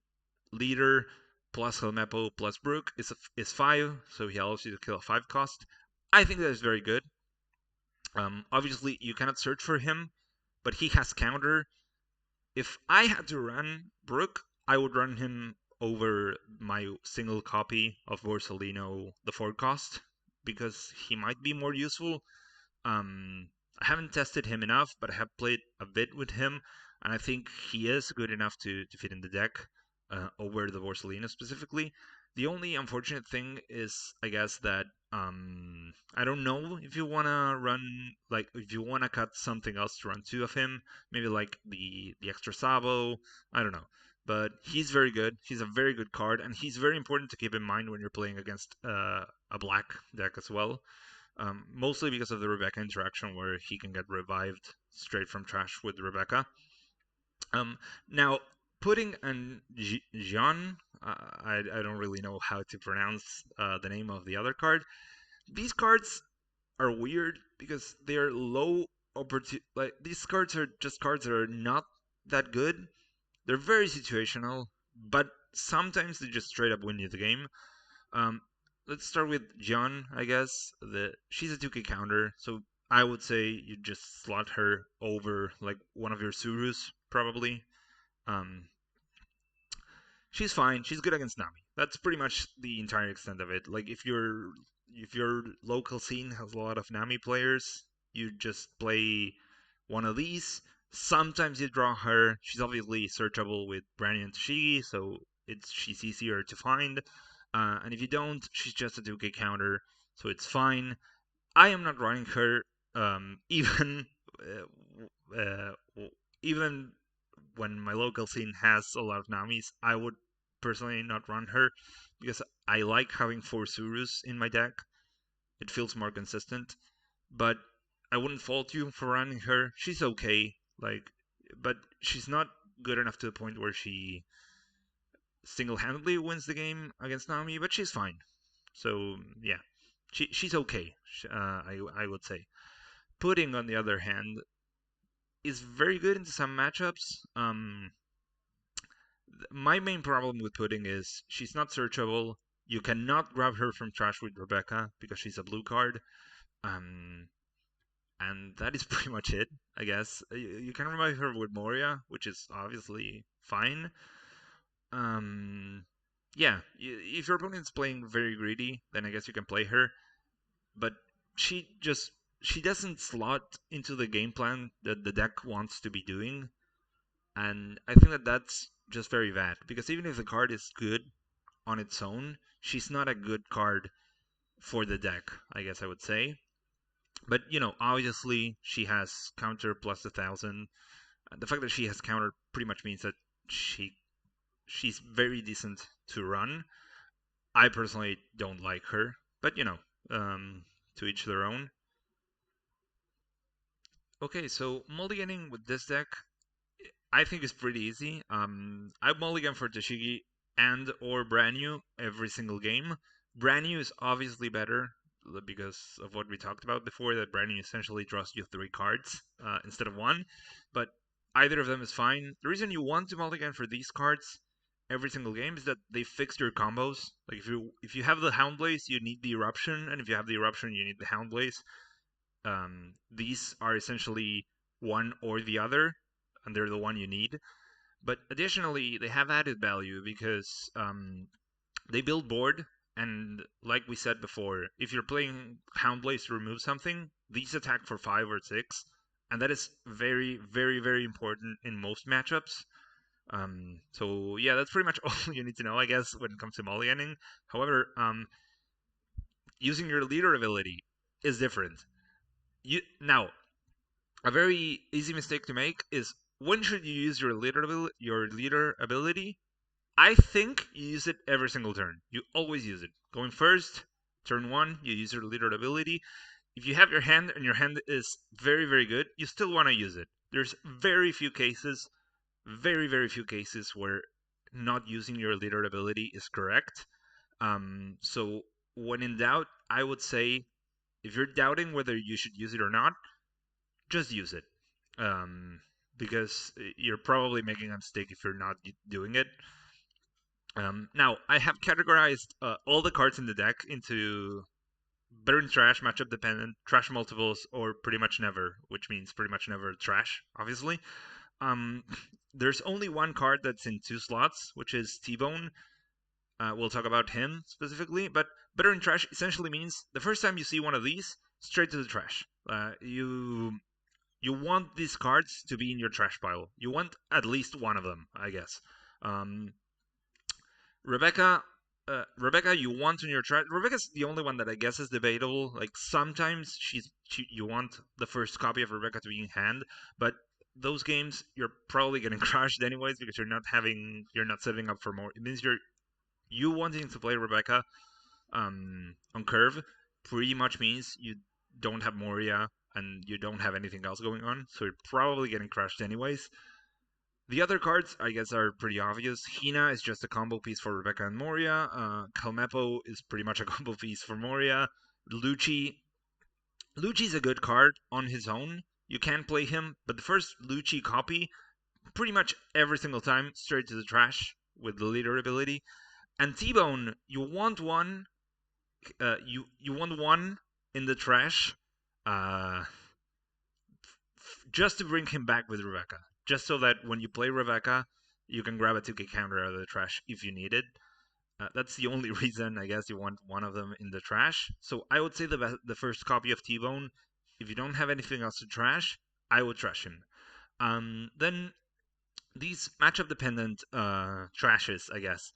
S1: leader plus Helmeppo plus Brook is 5, so he allows you to kill a 5 cost. I think that is very good. Obviously, you cannot search for him, but he has counter. If I had to run Brook, I would run him over my single copy of Borsalino, the 4 cost, because he might be more useful. I haven't tested him enough, but I have played a bit with him, and I think he is good enough to fit in the deck over the Borsalino specifically. The only unfortunate thing is, I guess, that I don't know if you wanna run like if you wanna cut something else to run two of him, maybe like the extra Sabo. I don't know, but he's very good. He's a very good card, and he's very important to keep in mind when you're playing against a black deck as well. Mostly because of the Rebecca interaction where he can get revived straight from trash with Rebecca. Now, putting an Jean, I don't really know how to pronounce the name of the other card. These cards are weird because they're low opportunity. Like these cards are just cards that are not that good. They're very situational, but sometimes they just straight up win you the game. Um, let's start with John, I guess. She's a 2K counter, so I would say you just slot her over like one of your Surus, probably. Um, she's fine. She's good against Nami. That's pretty much the entire extent of it. Like if your local scene has a lot of Nami players, you just play one of these. Sometimes you draw her. She's obviously searchable with Branny and Toshigi, so she's easier to find. And if you don't, she's just a 2K counter, so it's fine. I am not running her, even even when my local scene has a lot of Namis. I would personally not run her because I like having 4 Surus in my deck. It feels more consistent, but I wouldn't fault you for running her. She's okay, but she's not good enough to the point where she single-handedly wins the game against Nami. But she's fine. So yeah, she's okay. I would say. Pudding, on the other hand, is very good into some matchups. My main problem with Pudding is she's not searchable. You cannot grab her from trash with Rebecca because she's a blue card. Um, and that is pretty much it, I guess. You can revive her with Moria, which is obviously fine. Yeah, if your opponent's playing very greedy, then I guess you can play her. But she just she doesn't slot into the game plan that the deck wants to be doing, and I think that that's just very bad because even if the card is good on its own, she's not a good card for the deck, I guess I would say. But obviously she has counter plus 1,000. The fact that she has counter pretty much means that she's very decent to run. I personally don't like her, but to each their own. Okay, so mulliganing with this deck, I think is pretty easy. I mulligan for Toshigi and or brand new every single game. Brand new is obviously better because of what we talked about before. That brand new essentially draws you 3 cards instead of one, but either of them is fine. The reason you want to mulligan for these cards every single game is that they fix your combos. Like if you have the Hound Blaze, you need the Eruption, and if you have the Eruption, you need the Hound Blaze. These are essentially one or the other, and they're the one you need. But additionally, they have added value because they build board, and like we said before, if you're playing Houndblaze to remove something, these attack for 5 or 6, and that is very, very, very important in most matchups. So yeah, that's pretty much all you need to know, I guess, when it comes to mulliganing. However, using your leader ability is different. Now, a very easy mistake to make is when should you use your leader ability? I think you use it every single turn. You always use it. Going first, turn 1, you use your leader ability. if you have your hand and your hand is very, very good, you still want to use it. There's very few cases where not using your leader ability is correct. So when in doubt, I would say if you're doubting whether you should use it or not, just use it. Um, because you're probably making a mistake if you're not doing it. Now, I have categorized all the cards in the deck into better and trash, matchup dependent, trash multiples, or pretty much never, which means pretty much never trash, obviously. Um, there's only one card that's in 2 slots, which is T-Bone. We'll talk about him specifically, but better and trash essentially means the first time you see one of these, straight to the trash. You want these cards to be in your trash pile. You want at least one of them, I guess. Um, Rebecca, Rebecca, you want in your trash. Rebecca's the only one that I guess is debatable. Like sometimes you want the first copy of Rebecca to be in hand, but those games you're probably getting crushed anyways because you're not setting up for more. It means you wanting to play Rebecca on curve pretty much means you don't have Moria and you don't have anything else going on, so you're probably getting crushed anyways. The other cards, I guess, are pretty obvious. Hina is just a combo piece for Rebecca and Moria. Kalmepo is pretty much a combo piece for Moria. Lucci's a good card on his own. You can play him, but the first Lucci copy, pretty much every single time, straight to the trash with the leader ability. And T-Bone, you want one in the trash, uh, just to bring him back with Rebecca, just so that when you play Rebecca, you can grab a 2K counter out of the trash if you need it. That's the only reason I guess you want one of them in the trash. So I would say the first copy of T-Bone, if you don't have anything else to trash, I would trash him. Then these matchup dependent trashes, I guess.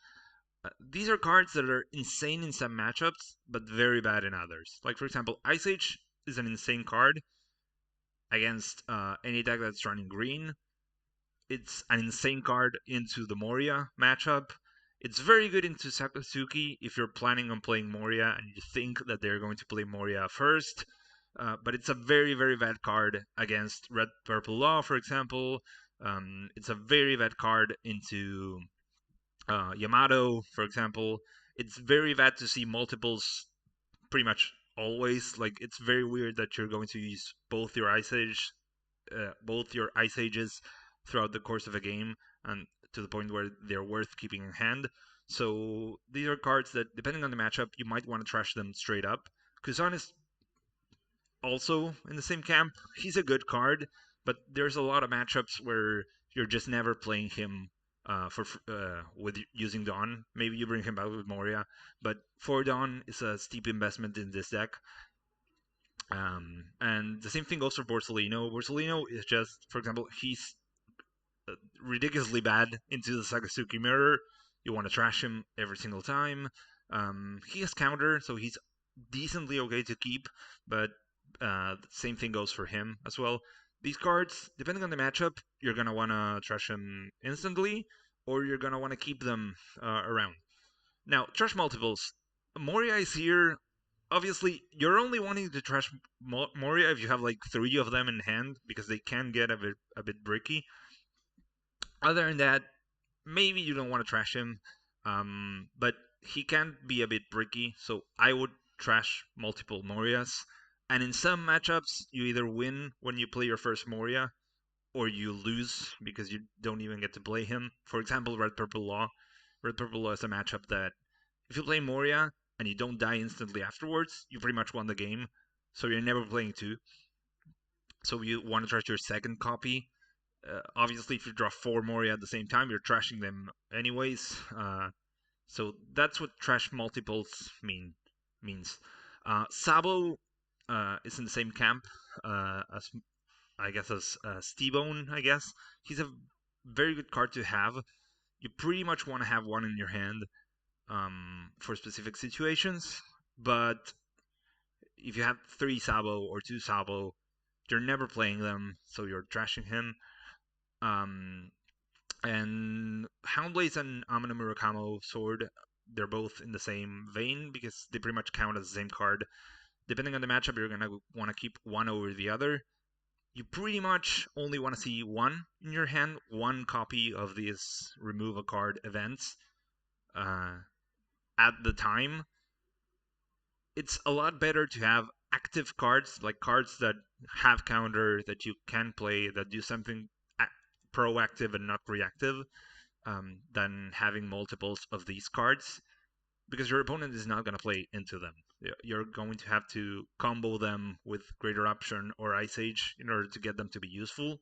S1: These are cards that are insane in some matchups, but very bad in others. Like, for example, Ice Age is an insane card against any deck that's running green. It's an insane card into the Moria matchup. It's very good into Sakazuki if you're planning on playing Moria and you think that they're going to play Moria first. But it's a very bad card against Red Purple Law, for example. It's a very bad card into Yamato, for example. It's very bad to see multiples pretty much always. Like it's very weird that you're going to use both your Ice Ages throughout the course of a game, and to the point where they're worth keeping in hand. So these are cards that, depending on the matchup, you might want to trash them straight up. Kuzan is also in the same camp. He's a good card, but there's a lot of matchups where you're just never playing him for with using Dawn. Maybe you bring him back with Moria, but 4 Dawn is a steep investment in this deck. And the same thing goes for Borsellino. Borsellino is just, for example, he's ridiculously bad into the Sakazuki mirror. You want to trash him every single time. He has counter, so he's decently okay to keep, but the same thing goes for him as well. These cards, depending on the matchup, you're gonna want to trash them instantly, or you're gonna want to keep them around. Now, trash multiples. Moria is here. Obviously, you're only wanting to trash Moria if you have like 3 of them in hand, because they can get a bit bricky. Other than that, maybe you don't want to trash him, but he can be a bit bricky, so I would trash multiple Morias. And in some matchups, you either win when you play your first Moria, or you lose because you don't even get to play him. For example, Red Purple Law. Red Purple Law is a matchup that if you play Moria and you don't die instantly afterwards, you pretty much won the game. So you're never playing 2. So you want to trash your second copy. Obviously, if you draw 4 Moria at the same time, you're trashing them anyways. So that's what trash multiples means. Sabo is in the same camp as I guess as T-Bone. I guess he's a very good card to have. You pretty much want to have one in your hand for specific situations, but if you have 3 Sabo or 2 Sabo, you're never playing them, so you're trashing him. Um, and Houndblade's and Amino Murakamo Sword, they're both in the same vein because they pretty much count as the same card. Depending on the matchup, you're gonna want to keep one over the other. You pretty much only want to see one in your hand, one copy of these remove a card events uh, at the time. It's a lot better to have active cards, like cards that have counter that you can play, that do something proactive and not reactive, than having multiples of these cards, because your opponent is not going to play into them. You're going to have to combo them with Greater Option or Ice Age in order to get them to be useful.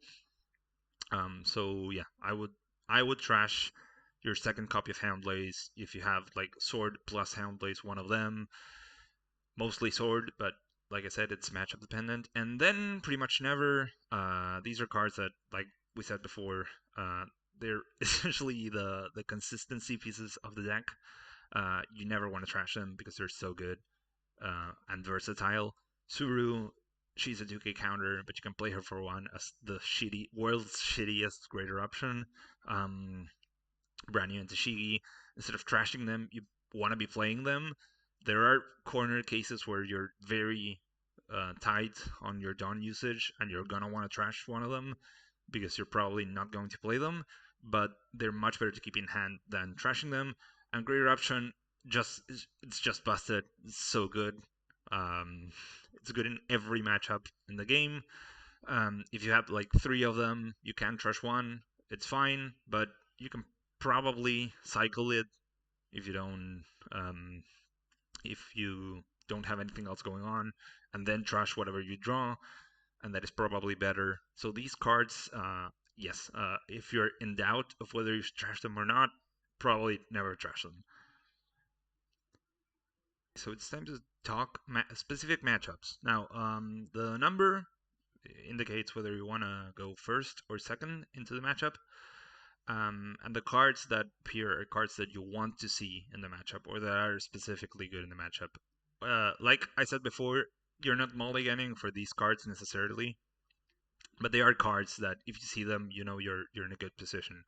S1: So yeah, I would trash your second copy of Houndlace if you have like Sword plus Houndlace, one of them, mostly Sword, but like I said, it's matchup dependent. And then pretty much never. These are cards that, like we said before, they're essentially the consistency pieces of the deck. You never want to trash them because they're so good and versatile. Suru, she's a 2K counter, but you can play her for one as the world's shittiest Greater Option. Um, Brand new and Tashigi. Instead of trashing them, you want to be playing them. There are corner cases where you're very tight on your Dawn usage, and you're gonna want to trash one of them because you're probably not going to play them. But they're much better to keep in hand than trashing them. And Greater Option, it's just busted. It's so good. Um, it's good in every matchup in the game. If you have like three of them, you can trash one. It's fine, but you can probably cycle it if you don't um, if you don't have anything else going on, and then trash whatever you draw, and that is probably better. So these cards, yes, if you're in doubt of whether you should trash them or not, probably never trash them. So it's time to talk specific matchups. Now, the number indicates whether you want to go first or second into the matchup. And the cards that appear are cards that you want to see in the matchup or that are specifically good in the matchup. Like I said before, you're not mulliganing for these cards necessarily, but they are cards that if you see them, you know you're in a good position.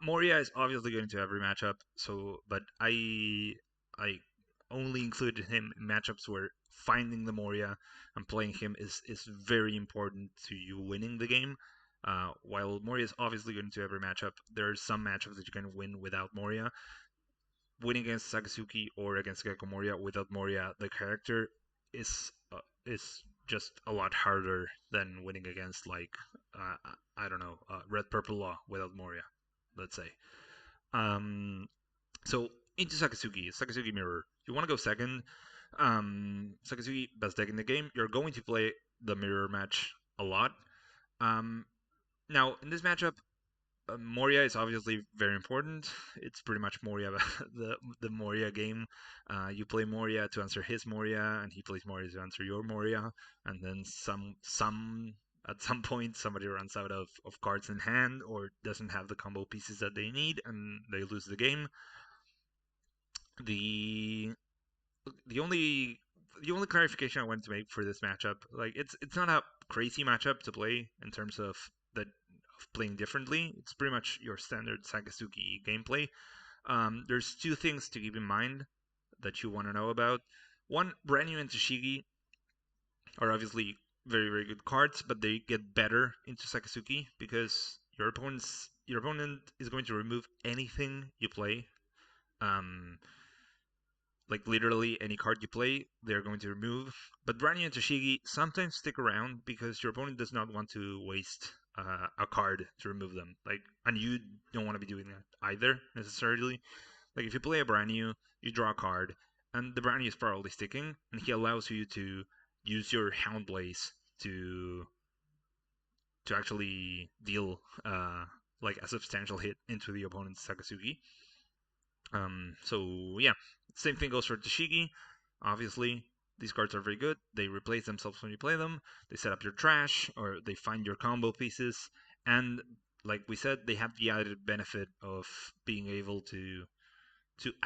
S1: Moria is obviously going to every matchup, so but I only included him in matchups where finding the Moria and playing him is very important to you winning the game. While Moria is obviously going to every matchup, there are some matchups that you can win without Moria. Winning against Sakazuki or against Gecko Moria without Moria, the character is just a lot harder than winning against like I don't know Red Purple Law without Moria, let's say. Um, so into Sakazuki Mirror. You want to go second. Sakazuki best deck in the game. You're going to play the mirror match a lot. Um, Now in this matchup, Moria is obviously very important. It's pretty much Moria, the Moria game. You play Moria to answer his Moria, and he plays Moria to answer your Moria, and then some at some point somebody runs out of cards in hand or doesn't have the combo pieces that they need, and they lose the game. The the only the only clarification I wanted to make for this matchup, like it's not a crazy matchup to play in terms of playing differently. It's pretty much your standard Sakazuki gameplay. There's two things to keep in mind that you want to know about. One, Brand New and Tashigi are obviously very very good cards, but they get better into Sakazuki because your opponent is going to remove anything you play. Um, like literally any card you play, they're going to remove. But Brani and Toshigi sometimes stick around because your opponent does not want to waste a card to remove them. Like, and you don't want to be doing that either necessarily. Like, if you play a brand new, you draw a card, and the brand new is probably sticking, and he allows you to use your Hound Blaze to actually deal like a substantial hit into the opponent's Sakazuki. So yeah, same thing goes for Tashigi. Obviously, these cards are very good. They replace themselves when you play them. They set up your trash or they find your combo pieces. And like we said, they have the added benefit of being able to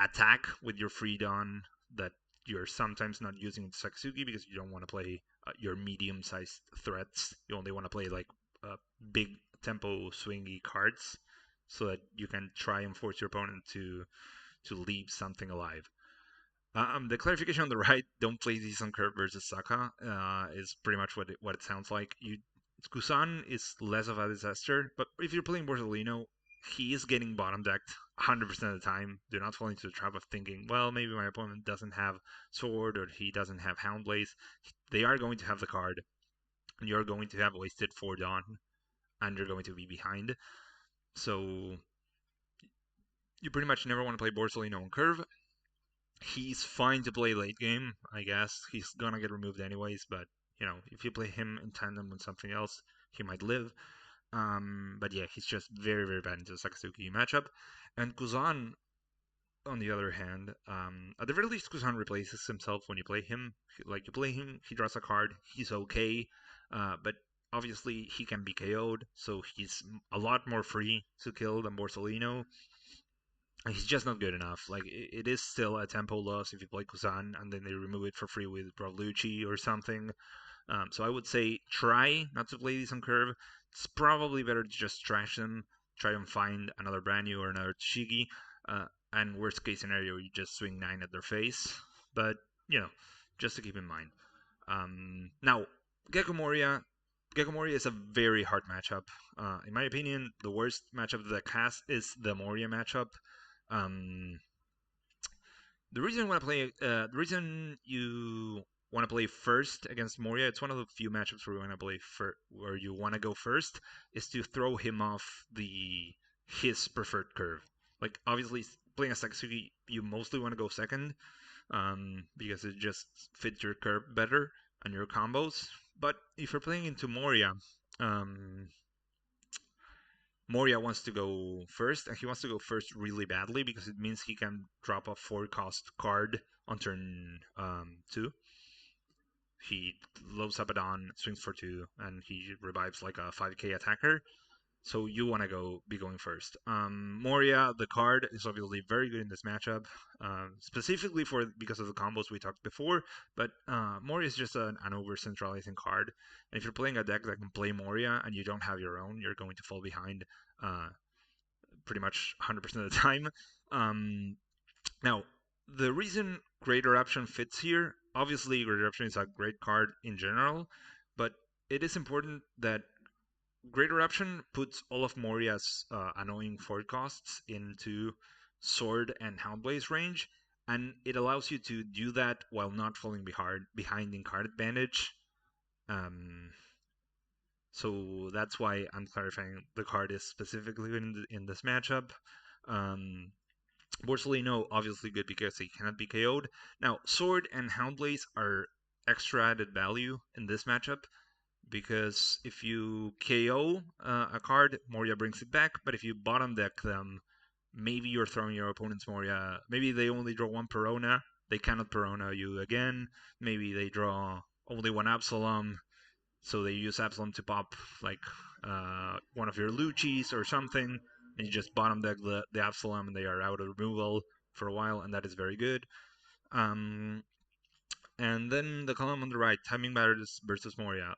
S1: attack with your free Dawn that you're sometimes not using in Saksugi because you don't want to play your medium-sized threats. You only want to play like big tempo swingy cards so that you can try and force your opponent to leave something alive. The clarification on the right, don't play these on curve versus Saka, is pretty much what it sounds like. Kusan is less of a disaster, but if you're playing Borsellino, he is getting bottom decked 100% of the time. Do not fall into the trap of thinking, well, maybe my opponent doesn't have sword or he doesn't have hound blaze. They are going to have the card, and you're going to have wasted 4 Dawn, and you're going to be behind. So you pretty much never want to play Borsellino on curve. He's fine to play late game, I guess. He's gonna get removed anyways, but if you play him in tandem with something else, he might live. But yeah, he's just very, very bad into the Sakazuki matchup. And Kuzan, on the other hand, at the very least, Kuzan replaces himself when you play him. Like, you play him, he draws a card, he's okay, but obviously he can be KO'd, so he's a lot more free to kill than Borsellino. He's just not good enough. Like, it is still a tempo loss if you play Kuzan and then they remove it for free with Bravlucci or something. So I would say try not to play these on curve. It's probably better to just trash them, try and find another brand new or another Shigi, and worst case scenario, you just swing 9 at their face. But, just to keep in mind. Now, Gecko Moria. Gecko Moria is a very hard matchup. In my opinion, the worst matchup the deck has is the Moria matchup. Um, the reason you want to play first against Moria, it's one of the few matchups where you want to play where you want to go first, is to throw him off his preferred curve. Like, obviously, playing a Sakazuki, you mostly want to go second, because it just fits your curve better and your combos. But if you're playing into Moria, um, Moria wants to go first, and he wants to go first really badly because it means he can drop a 4-cost card on turn 2. He loads Abaddon, swings for 2, and he revives like a 5k attacker. So you want to be going first. Moria, the card, is obviously very good in this matchup, specifically because of the combos we talked before. But Moria is just an over-centralizing card. And if you're playing a deck that can play Moria and you don't have your own, you're going to fall behind pretty much 100% of the time. Now, the reason Great Eruption fits here, obviously, Great Eruption is a great card in general, but it is important that Great Eruption puts all of Moria's annoying forward costs into Sword and Houndblaze range, and it allows you to do that while not falling behind in card advantage. So that's why I'm clarifying the card is specifically in this matchup. Borsellino, obviously good because he cannot be KO'd. Now, Sword and Houndblaze are extra added value in this matchup because if you KO a card, Moria brings it back, but if you bottom deck them, maybe you're throwing your opponent's Moria. Maybe they only draw 1 Perona, they cannot Perona you again. Maybe they draw only 1 Absalom, so they use Absalom to pop like one of your Luccis or something, and you just bottom deck the Absalom, and they are out of removal for a while, and that is very good. And then the column on the right, Timing Matters versus Moria.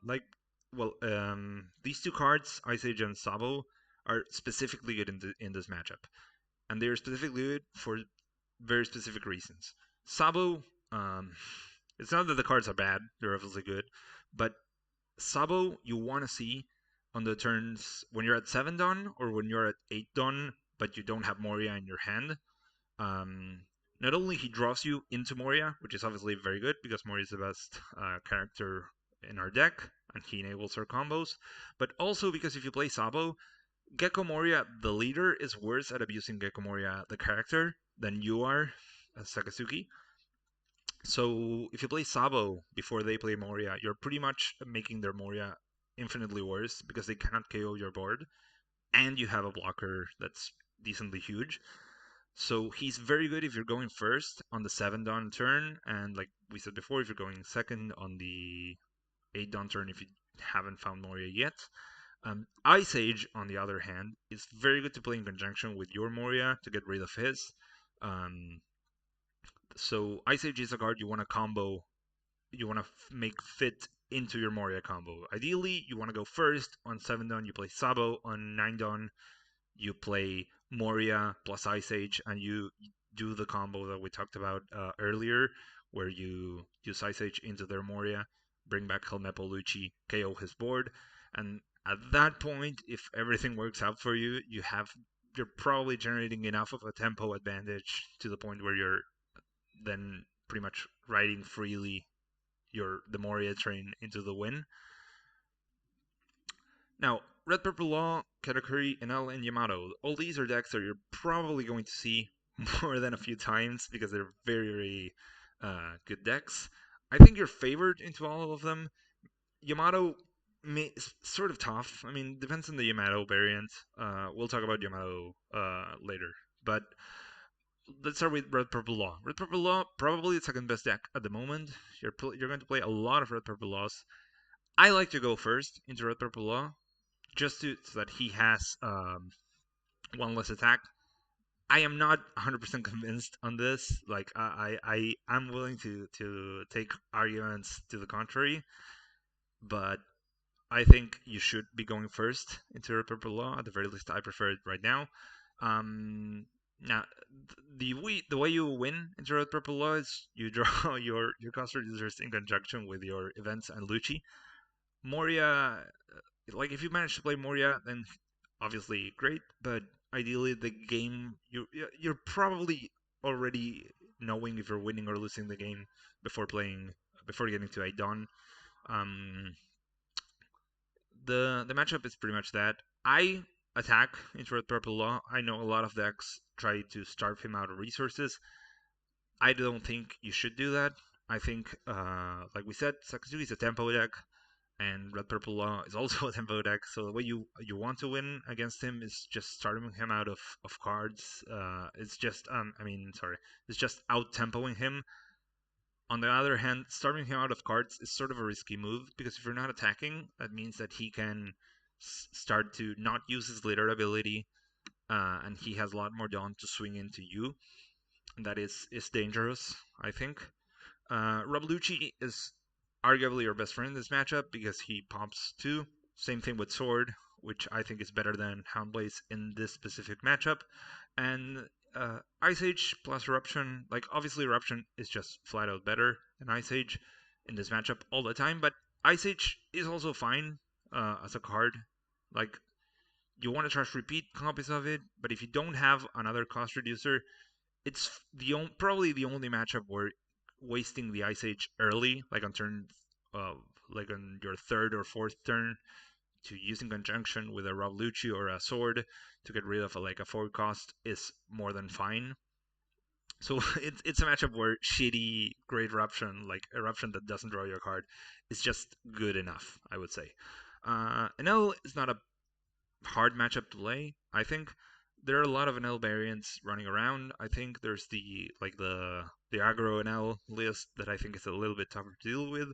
S1: These two cards, Ice Age and Sabo, are specifically good in this matchup, and they are specifically good for very specific reasons. Sabo, it's not that the cards are bad; they're obviously good, but Sabo you want to see on the turns when you're at 7 Dawn or when you're at 8 Dawn, but you don't have Moria in your hand. Not only he draws you into Moria, which is obviously very good because Moria is the best character in our deck and he enables our combos, but also because if you play Sabo, Gecko Moria, the leader, is worse at abusing Gecko Moria, the character, than you are as Sakazuki. So if you play Sabo before they play Moria, you're pretty much making their Moria infinitely worse because they cannot KO your board, and you have a blocker that's decently huge. So he's very good if you're going first on the 7 Dawn turn, and like we said before, if you're going second on the 8 Dawn turn if you haven't found Moria yet. Ice Age, on the other hand, is very good to play in conjunction with your Moria to get rid of his. So Ice Age is a card you want to combo, you want to make fit into your Moria combo. Ideally, you want to go first on 7 Dawn, you play Sabo, on 9 Dawn, you play Moria plus Ice Age, and you do the combo that we talked about earlier, where you use Ice Age into their Moria, bring back Helmepo Lucci, KO his board, and at that point, if everything works out for you, you're probably generating enough of a tempo advantage to the point where you're then pretty much riding freely the Moria train into the win. Now, Red Purple Law, Katakuri, Enel, and Yamato. All these are decks that you're probably going to see more than a few times because they're very, very good decks. I think you're favored into all of them. Yamato is sort of tough. I mean, depends on the Yamato variant. We'll talk about Yamato later. But let's start with Red Purple Law. Red Purple Law, probably the second best deck at the moment. You're going to play a lot of Red Purple Laws. I like to go first into Red Purple Law so that he has one less attack. I am not 100% convinced on this. Like I'm willing to take arguments to the contrary, but I think you should be going first into Red Purple Law. At the very least, I prefer it right now. Now, the way you win into Red Purple Law is you draw your cost reducers in conjunction with your events and Lucci. Moria, like if you manage to play Moria, then obviously great. But ideally, the game you're probably already knowing if you're winning or losing the game before getting to a dawn. Um, the matchup is pretty much that. I attack into Red Purple Law. I know a lot of decks try to starve him out of resources. I don't think you should do that. I think, like we said, Sakazuki is a tempo deck, and Red Purple Law is also a tempo deck. So the way you want to win against him is just starving him out of cards. It's just out tempoing him. On the other hand, starving him out of cards is sort of a risky move because if you're not attacking, that means that he can start to not use his litter ability, and he has a lot more dawn to swing into you. And that is dangerous, I think. Rablucci is arguably your best friend in this matchup because he pops 2. Same thing with Sword, which I think is better than Houndblaze in this specific matchup. And Ice Age plus Eruption, like obviously Eruption is just flat out better than Ice Age in this matchup all the time, but Ice Age is also fine as a card. Like you want to trust repeat copies of it, but if you don't have another cost reducer, it's probably the only matchup where wasting the Ice Age early, like on turn, uh, like on your third or fourth turn, to use in conjunction with a Ravlucci or a Sword to get rid of a 4 cost is more than fine. So it's a matchup where shitty Great Eruption, like Eruption that doesn't draw your card, is just good enough, I would say. NL is not a hard matchup to play. I think there are a lot of NL variants running around. I think there's the aggro NL list that I think is a little bit tougher to deal with,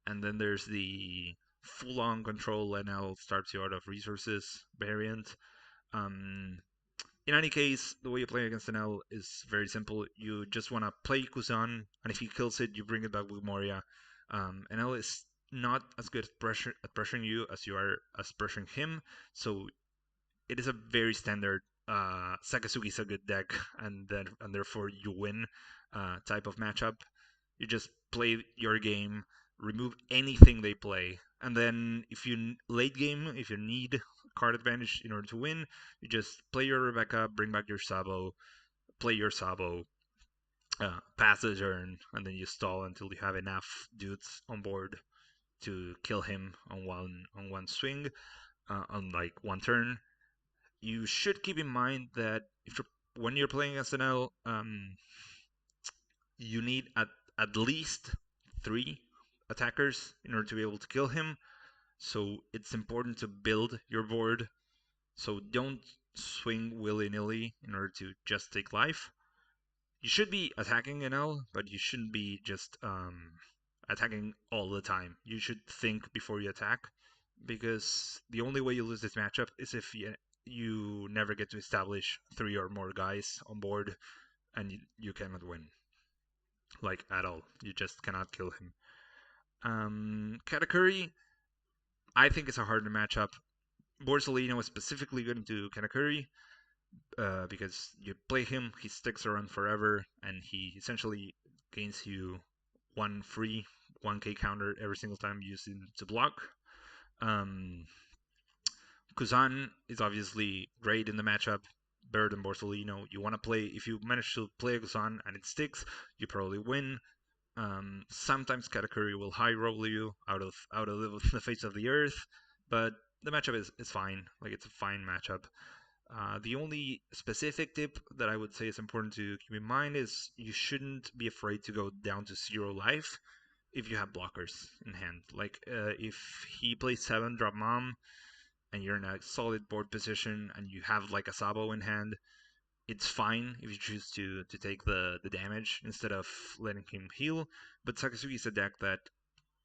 S1: and then there's the full-on control NL starts you out of resources variant. Um, in any case, the way you play against NL is very simple. You just want to play Kuzan, and if he kills it, you bring it back with Moria. NL is not as good at pressuring you as you are as pressuring him, so it is a very standard Sakazuki is a good deck, and therefore you win type of matchup. You just play your game, remove anything they play, and then if you late game, if you need card advantage in order to win, you just play your Rebecca, bring back your Sabo, play your Sabo, pass the turn, and then you stall until you have enough dudes on board to kill him on one swing, on like one turn. You should keep in mind that when you're playing SNL, you need at least 3 attackers in order to be able to kill him. So it's important to build your board. So don't swing willy-nilly in order to just take life. You should be attacking NL, but you shouldn't be just attacking all the time. You should think before you attack, because the only way you lose this matchup is if you never get to establish 3 or more guys on board, and you cannot win. Like, at all. You just cannot kill him. Katakuri, I think it's a harder matchup. Borsalino is specifically good into Katakuri. because you play him, he sticks around forever, and he essentially gains you one free 1k counter every single time you use him to block. Um, Kuzan is obviously great in the matchup, better than Borsellino. You want to play, if you manage to play a Kuzan and it sticks, you probably win. Sometimes Katakuri will high roll you out of the face of the earth, but the matchup is fine. Like, it's a fine matchup. The only specific tip that I would say is important to keep in mind is you shouldn't be afraid to go down to 0 life if you have blockers in hand. Like, if he plays 7 drop mom and you're in a solid board position and you have like a Sabo in hand, it's fine if you choose to take the damage instead of letting him heal. But Sakazuki is a deck that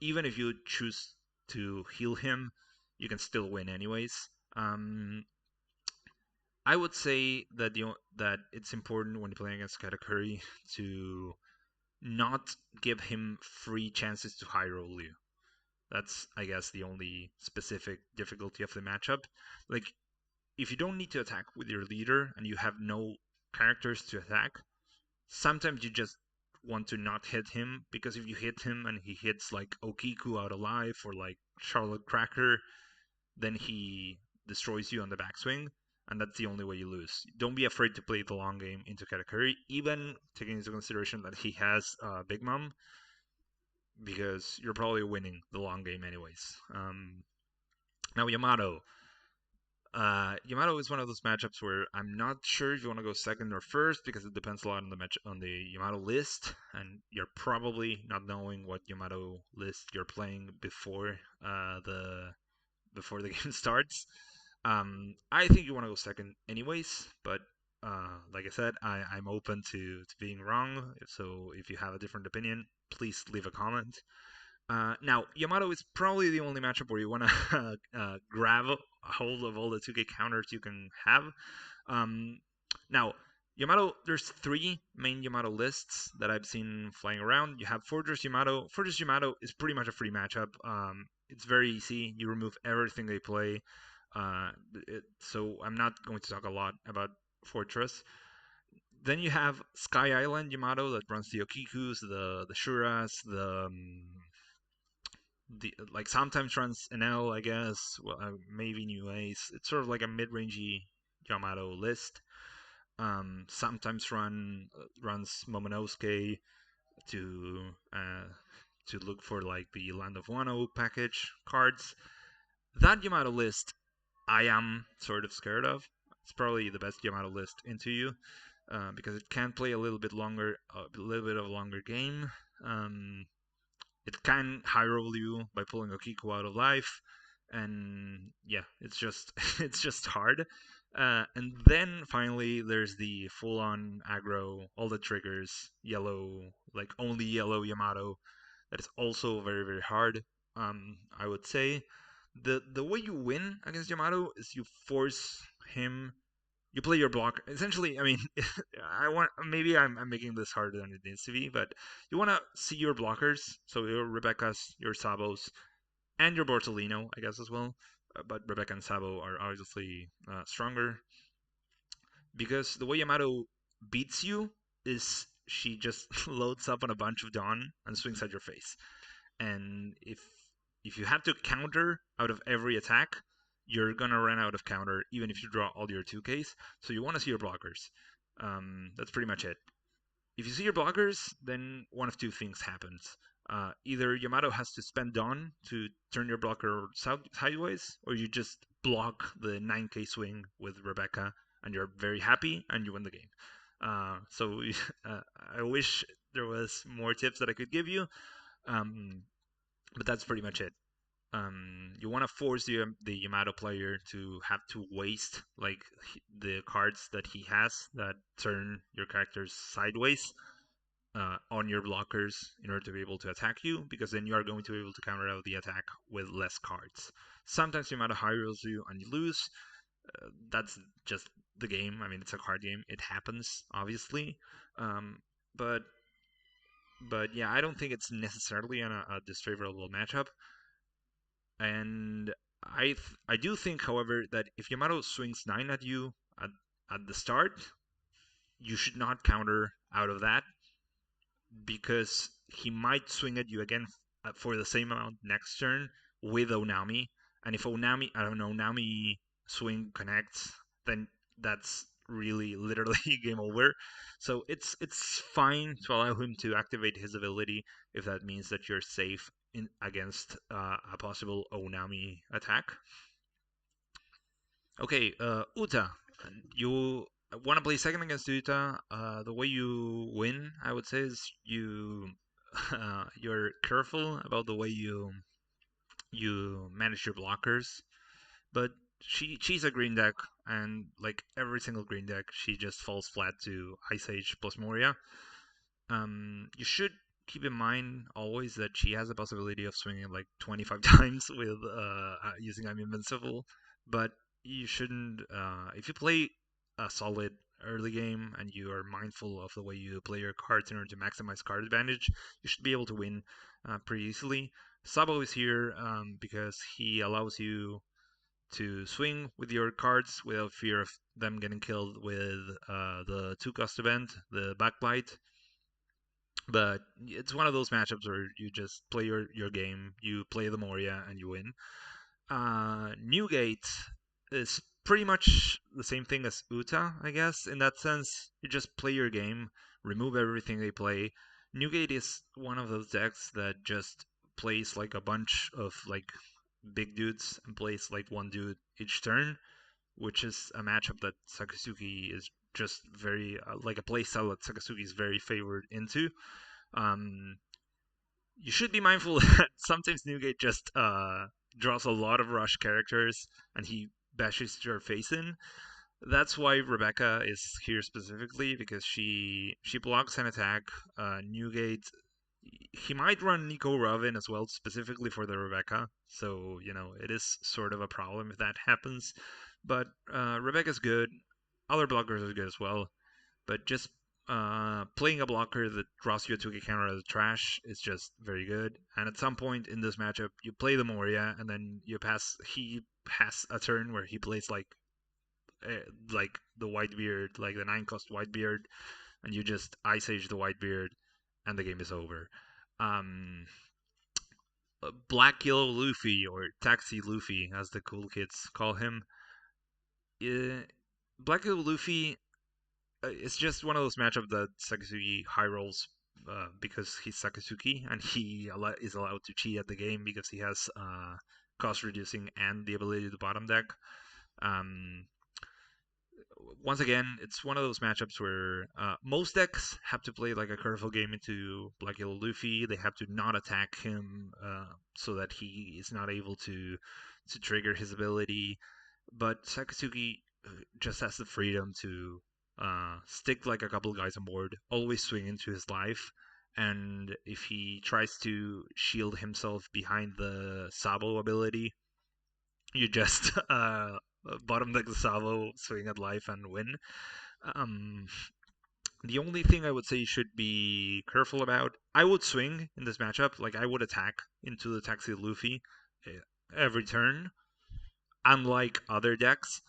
S1: even if you choose to heal him, you can still win anyways. I would say that that it's important when you're playing against Katakuri to not give him free chances to high roll you. That's, I guess, the only specific difficulty of the matchup. Like, if you don't need to attack with your leader and you have no characters to attack, sometimes you just want to not hit him, because if you hit him and he hits like Okiku out alive or like Charlotte Cracker, then he destroys you on the backswing, and that's the only way you lose. Don't be afraid to play the long game into Katakuri, even taking into consideration that he has Big Mom, because you're probably winning the long game anyways. Now Yamato. Yamato is one of those matchups where I'm not sure if you want to go second or first, because it depends a lot on the match on the Yamato list, and you're probably not knowing what Yamato list you're playing before the game starts. I think you want to go second anyways, but like I said, I'm open to being wrong. So if you have a different opinion, please leave a comment. Now, Yamato is probably the only matchup where you want to grab a hold of all the 2K counters you can have. Um, Now, Yamato, there's 3 main Yamato lists that I've seen flying around. You have Fortress Yamato. Fortress Yamato is pretty much a free matchup. It's very easy. You remove everything they play. So I'm not going to talk a lot about Fortress. Then you have Sky Island Yamato that runs the Okikus, the Shuras, the like sometimes runs NL, I guess. Well, maybe New Ace. It's sort of like a mid-rangey Yamato list. Sometimes runs Momonosuke to uh, to look for like the Land of Wano package cards. That Yamato list, I am sort of scared of. It's probably the best Yamato list into you, because it can play a little bit longer, a little bit of a longer game. Um, it can high roll you by pulling Okiku out of life, and yeah, it's just it's just hard. And then finally, there's the full-on aggro, all the triggers, yellow, like only yellow Yamato. That is also very very hard. I would say the way you win against Yamato is you force him. You play your block. Essentially, I mean, I want maybe I'm making this harder than it needs to be, but you want to see your blockers, so your Rebecca's, your Sabos, and your Bortolino, I guess as well. But Rebecca and Sabo are obviously stronger, because the way Yamato beats you is she just loads up on a bunch of Dawn and swings at your face. And if you have to counter out of every attack, you're gonna run out of counter even if you draw all your 2Ks. So you want to see your blockers. That's pretty much it. If you see your blockers, then one of two things happens. Either Yamato has to spend Dawn to turn your blocker sideways, or you just block the 9K swing with Rebecca, and you're very happy and you win the game. So I wish there was more tips that I could give you, um, but that's pretty much it. You want to force the Yamato player to have to waste like the cards that he has that turn your characters sideways on your blockers in order to be able to attack you, because then you are going to be able to counter out the attack with less cards. Sometimes Yamato high rolls you and you lose. That's just the game. I mean, it's a card game. It happens, obviously. Um, but yeah, I don't think it's necessarily a disfavorable matchup. And I do think, however, that if Yamato swings 9 at you at the start, you should not counter out of that because he might swing at you again for the same amount next turn with Onami. And if Onami, I don't know, Onami swing connects, then that's really literally game over. So it's fine to allow him to activate his ability if that means that you're safe in against a possible Onami attack. Okay, Uta, you want to play second against Uta. The way you win, I would say, is you're careful about the way you manage your blockers. But she's a green deck, and like every single green deck, she just falls flat to Ice Age plus Moria. You should keep in mind always that she has a possibility of swinging like 25 times with using I'm Invincible, but you shouldn't. If you play a solid early game and you are mindful of the way you play your cards in order to maximize card advantage, you should be able to win pretty easily. Sabo is here because he allows you to swing with your cards without fear of them getting killed with the 2-cost event, the Backbite. But it's one of those matchups where you just play your game, you play the Moria, and you win. Newgate is pretty much the same thing as Uta, I guess, in that sense. You just play your game, remove everything they play. Newgate is one of those decks that just plays like a bunch of like big dudes and plays like one dude each turn, which is a matchup that Sakazuki is just very like a playstyle that Sakazuki is very favored into. Um, you should be mindful that sometimes Newgate just draws a lot of rush characters and he bashes your face in. That's why Rebecca is here specifically because she blocks an attack. Newgate he might run Nico Robin as well, specifically for the Rebecca. So it is sort of a problem if that happens. But Rebecca's good. Other blockers are good as well. But just playing a blocker that draws you a 2K counter as a trash is just very good. And at some point in this matchup, you play the Moria, and then he has a turn where he plays like the Whitebeard, like the 9-cost Whitebeard, and you just Ice Age the Whitebeard, and the game is over. Um, Black Yellow Luffy, or Taxi Luffy, as the cool kids call him. Uh, Black Yellow Luffy it's just one of those matchups that Sakazuki high rolls because he's Sakazuki and he is allowed to cheat at the game because he has cost reducing and the ability to bottom deck. Um, Once again, it's one of those matchups where most decks have to play like a careful game into Black Yellow Luffy. They have to not attack him so that he is not able to trigger his ability. But Sakazuki just has the freedom to stick like a couple guys on board, always swing into his life. And if he tries to shield himself behind the Sabo ability, you just bottom deck the Sabo, swing at life, and win. Um, the only thing I would say you should be careful about, I would swing in this matchup, like I would attack into the Taxi Luffy every turn, unlike other decks.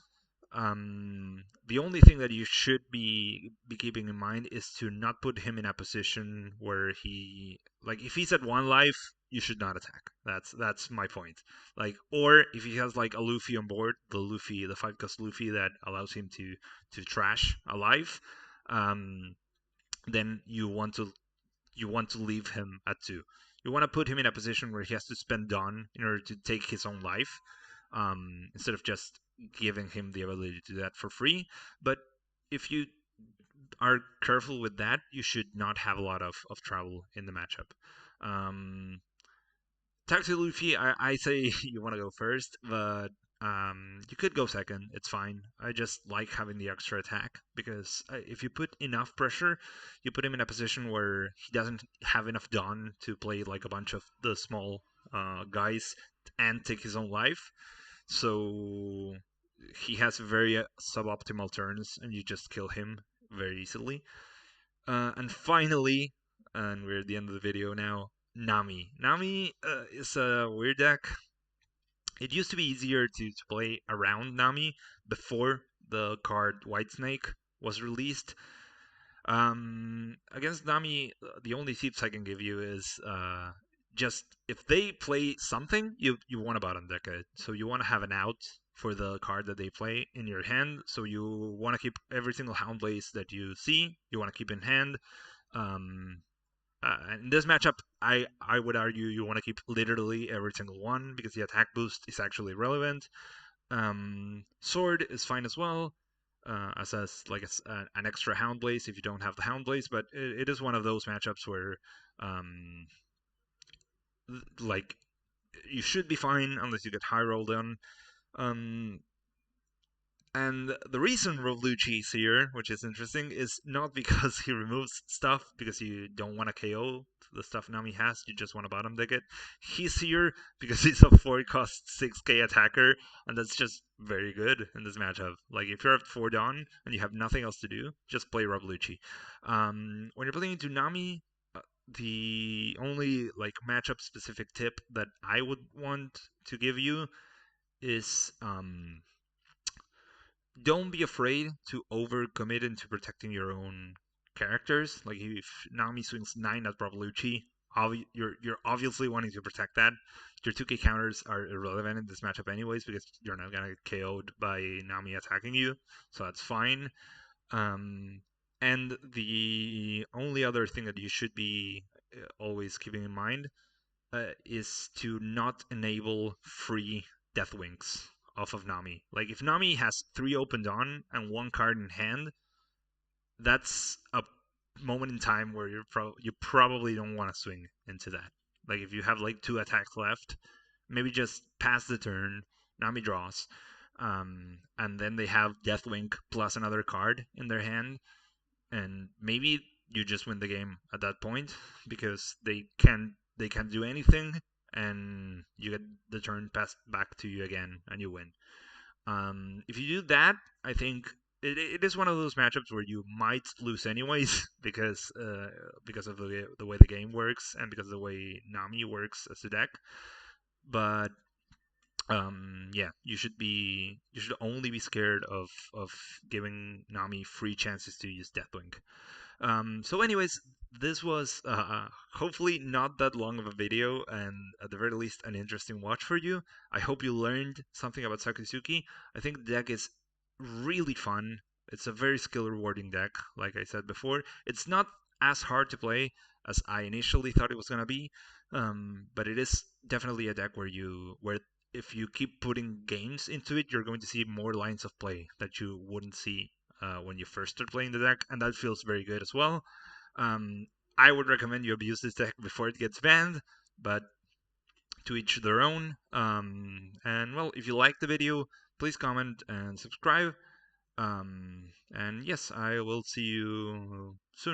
S1: The only thing that you should be keeping in mind is to not put him in a position where he like if he's at 1 life, you should not attack. That's my point. Like or if he has like a Luffy on board, the 5-cost Luffy that allows him to trash a life, um, then you want to leave him at 2. You want to put him in a position where he has to spend Dawn in order to take his own life, instead of just giving him the ability to do that for free. But if you are careful with that, you should not have a lot of trouble in the matchup. Um, Taxi Luffy, I say you want to go first, but you could go second. It's fine. I just like having the extra attack because if you put enough pressure, you put him in a position where he doesn't have enough Dawn to play like a bunch of the small guys and take his own life. So he has very suboptimal turns, and you just kill him very easily. And finally, and we're at the end of the video now, Nami. Nami is a weird deck. It used to be easier to play around Nami before the card Whitesnake was released. Against Nami, the only tips I can give you is just if they play something, you want to bottom deck it. So you want to have an out for the card that they play in your hand. So you want to keep every single Houndblaze that you see. You want to keep in hand. Um, in this matchup, I would argue you want to keep literally every single one because the attack boost is actually relevant. Sword is fine as well, as like an extra Hound Blaze if you don't have the Hound Blaze, but it is one of those matchups where, um, like, you should be fine unless you get high rolled on. Um, and the reason Rovluchi is here, which is interesting, is not because he removes stuff because you don't want to KO the stuff Nami has, you just want to bottom deck it. He's here because he's a 4 cost 6k attacker, and that's just very good in this matchup. Like, if you're at 4 Dawn and you have nothing else to do, just play Rovluchi. When you're playing into Nami, the only like matchup specific tip that I would want to give you is don't be afraid to overcommit into protecting your own characters. Like if Nami swings 9 at Bravalucci, you're obviously wanting to protect that. Your 2k counters are irrelevant in this matchup anyways because you're not gonna get KO'd by Nami attacking you, so that's fine. Um, and the only other thing that you should be always keeping in mind is to not enable free Death Wings off of Nami. Like if Nami has 3 opened on and 1 card in hand, that's a moment in time where you probably don't want to swing into that. Like if you have like 2 attacks left, maybe just pass the turn. Nami draws, and then they have Deathwing plus another card in their hand, and maybe you just win the game at that point because they can't do anything, and you get the turn passed back to you again, and you win. If you do that, I think it is one of those matchups where you might lose anyways because of the way the game works and because of the way Nami works as a deck. But yeah, you should only be scared of giving Nami free chances to use Deathwing. So, anyways, this was hopefully not that long of a video, and at the very least, an interesting watch for you. I hope you learned something about Sakazuki. I think the deck is really fun. It's a very skill rewarding deck, like I said before. It's not as hard to play as I initially thought it was gonna be, but it is definitely a deck where if you keep putting games into it, you're going to see more lines of play that you wouldn't see when you first start playing the deck, and that feels very good as well. Um, I would recommend you abuse this deck before it gets banned, but to each their own. And well, if you like the video, please comment and subscribe. And yes, I will see you soon.